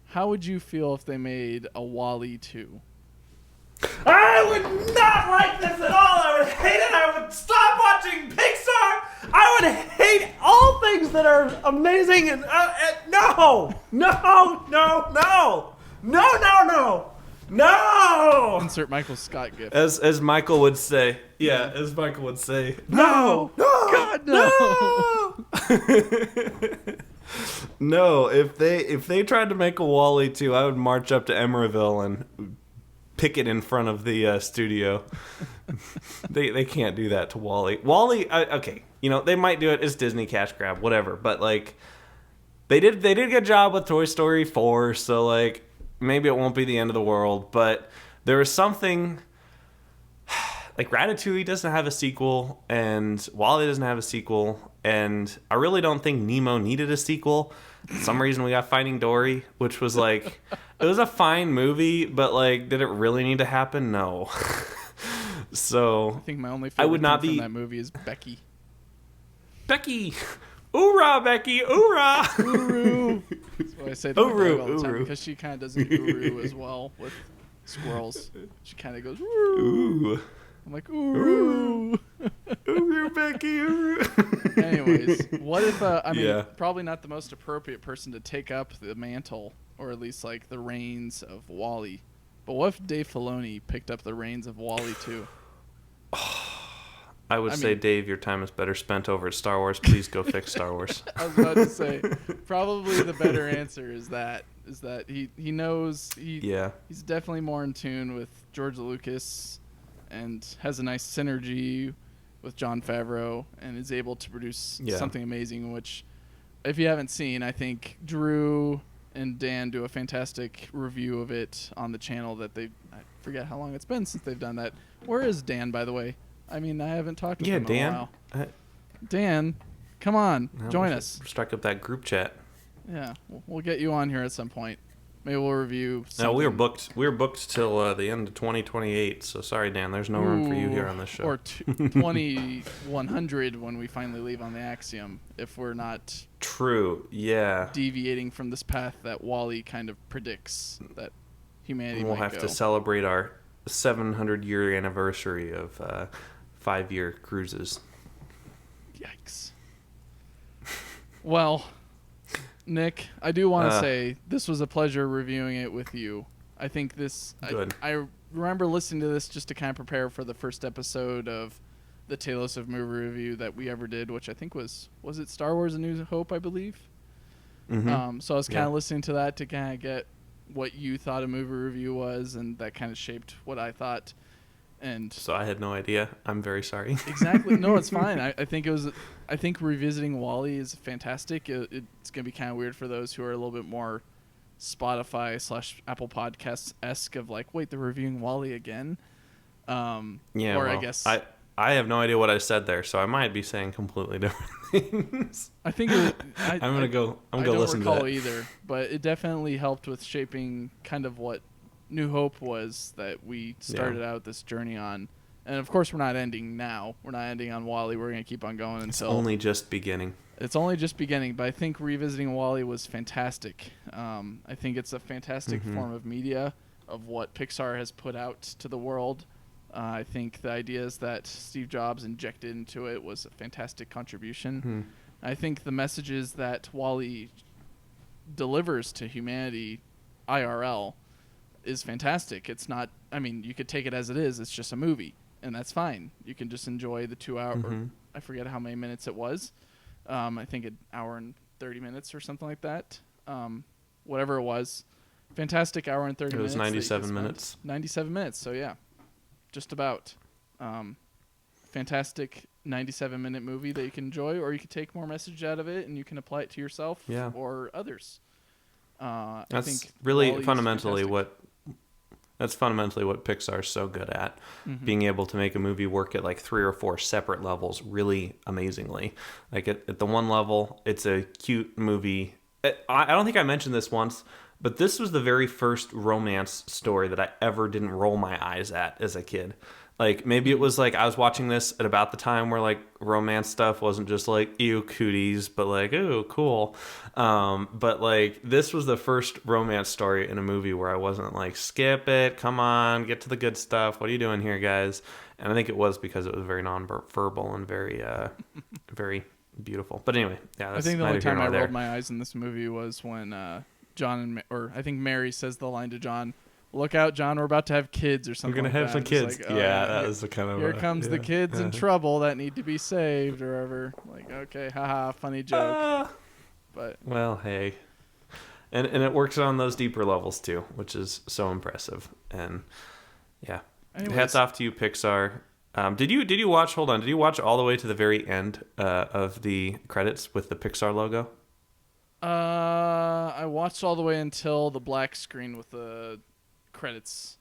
How would you feel if they made a Wall-E 2? I would not like this at all. I would hate it. I would stop watching Pixar. I would hate all things that are amazing. And no. Insert Michael Scott gif. As Michael would say. Yeah, as Michael would say. No. God, no. No, if they tried to make a Wall-E 2, I would march up to Emeryville and picket in front of the studio. They can't do that to Wall-E. Wall-E, okay, they might do it. It's Disney cash grab, whatever. But like, they did a good job with Toy Story 4, so like maybe it won't be the end of the world. But there is something like Ratatouille doesn't have a sequel, and Wall-E doesn't have a sequel, and I really don't think Nemo needed a sequel. For some reason we got Finding Dory, which was like, it was a fine movie, but like, did it really need to happen? No. So I think my only favorite thing from that movie is Becky. Becky! Oorah, Becky! Oorah! Uru! That's what I say to my dog all the time, because she kind of does an uru as well with squirrels. She kind of goes, Ooh. I'm like, Uru! Uru, Becky, Uru! Anyways, what if, probably not the most appropriate person to take up the mantle, or at least like the reins of Wall-E. But what if Dave Filoni picked up the reins of Wall-E 2? I would say, Dave, your time is better spent over at Star Wars. Please go fix Star Wars. I was about to say, probably the better answer is that he knows he's definitely more in tune with George Lucas and has a nice synergy with Jon Favreau and is able to produce something amazing, which, if you haven't seen, I think Drew and Dan do a fantastic review of it on the channel that I forget how long it's been since they've done that. Where is Dan, by the way? I mean, I haven't talked to him in a while. Dan, come on, join us. Strike up that group chat. Yeah, we'll get you on here at some point. Maybe we'll review something. No, we were booked till the end of 2028, so sorry, Dan, there's no room for you here on this show. Or 2100 when we finally leave on the Axiom, if we're not deviating from this path that Wall-E kind of predicts that humanity we'll have to celebrate our 700-year anniversary of 5-year cruises. Yikes. Well, Nick, I do want to say this was a pleasure reviewing it with you. I think this... Good. I remember listening to this just to kind of prepare for the first episode of the Talos of movie review that we ever did, which I think was it Star Wars: A New Hope, I believe. Mm-hmm. So I was kind of listening to that to kind of get what you thought a movie review was, and that kind of shaped what I thought. And so I had no idea. I'm very sorry. Exactly. No, it's fine. I think revisiting WALL-E is fantastic. It's gonna be kind of weird for those who are a little bit more Spotify/Apple Podcasts esque of like, wait, they're reviewing WALL-E again. Yeah. Or well, I guess I have no idea what I said there, so I might be saying completely different things. I think I'm gonna go listen to that. I don't recall either, but it definitely helped with shaping kind of what New Hope was that we started out this journey on. And of course, we're not ending now. We're not ending on WALL-E. We're gonna keep on going until it's only just beginning. It's only just beginning, but I think revisiting WALL-E was fantastic. I think it's a fantastic form of media of what Pixar has put out to the world. I think the ideas that Steve Jobs injected into it was a fantastic contribution. I think the messages that WALL-E delivers to humanity IRL is fantastic. It's not, I mean, you could take it as it is. It's just a movie, and that's fine. You can just enjoy the 2 hour, or I forget how many minutes it was. I think an hour and 30 minutes or something like that. Whatever it was. Fantastic hour and 30 minutes. It was 97 minutes. 97 minutes, so yeah. Just about. Fantastic 97-minute movie that you can enjoy, or you can take more message out of it and you can apply it to yourself or others. That's I think really fundamentally what Pixar's so good at, being able to make a movie work at like 3 or 4 separate levels really amazingly. Like at the one level, it's a cute movie. I don't think I mentioned this once, but this was the very first romance story that I ever didn't roll my eyes at as a kid. Like, maybe it was like I was watching this at about the time where like romance stuff wasn't just like, ew, cooties, but like, ooh, cool. But like, this was the first romance story in a movie where I wasn't like, skip it, come on, get to the good stuff. What are you doing here, guys? And I think it was because it was very non-verbal and very, very beautiful. But anyway, yeah, that's I think the only time I there. rolled my eyes in this movie was when John or I think Mary says the line to John, "Look out, John, we're about to have kids," or something. We're gonna like have that. some kids. Like, that was the kind of. Here comes the kids in trouble that need to be saved, or whatever. Like, okay, haha, funny joke. But well, hey, and it works on those deeper levels too, which is so impressive. And yeah, hats off to you, Pixar. Did you watch? Hold on, did you watch all the way to the very end of the credits with the Pixar logo? I watched all the way until the black screen with the credits.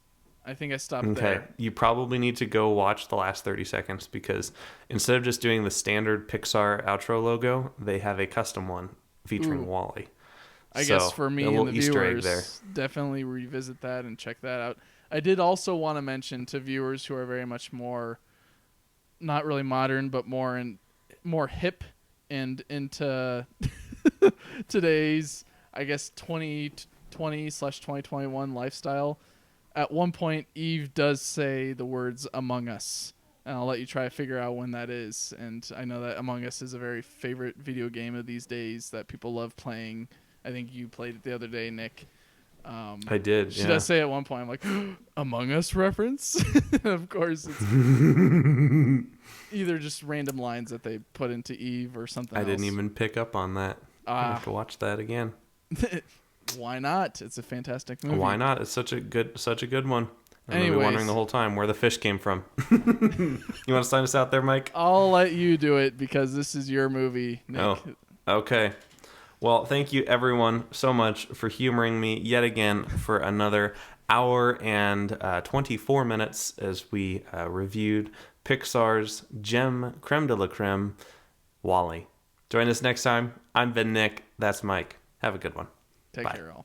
I think I stopped there. You probably need to go watch the last 30 seconds because instead of just doing the standard Pixar outro logo, they have a custom one featuring WALL-E. I guess for me and the viewers, definitely revisit that and check that out. I did also want to mention to viewers who are very much more, not really modern, but more hip and into today's, I guess, 2020/2021 lifestyle. At one point, Eve does say the words "Among Us," and I'll let you try to figure out when that is. And I know that Among Us is a very favorite video game of these days that people love playing. I think you played it the other day, Nick. I did. She does say at one point, I'm like, Among Us reference? Of course, it's either just random lines that they put into Eve or something else. I didn't even pick up on that. I have to watch that again. Why not? It's a fantastic movie. Why not? It's such a good one. I'm going to be wondering the whole time where the fish came from. You want to sign us out there, Mike? I'll let you do it because this is your movie, Nick. Oh, okay. Well, thank you everyone so much for humoring me yet again for another hour and 24 minutes as we reviewed Pixar's gem creme de la creme, WALL-E. Join us next time. I'm Ben Nick. That's Mike. Have a good one. Take care, all.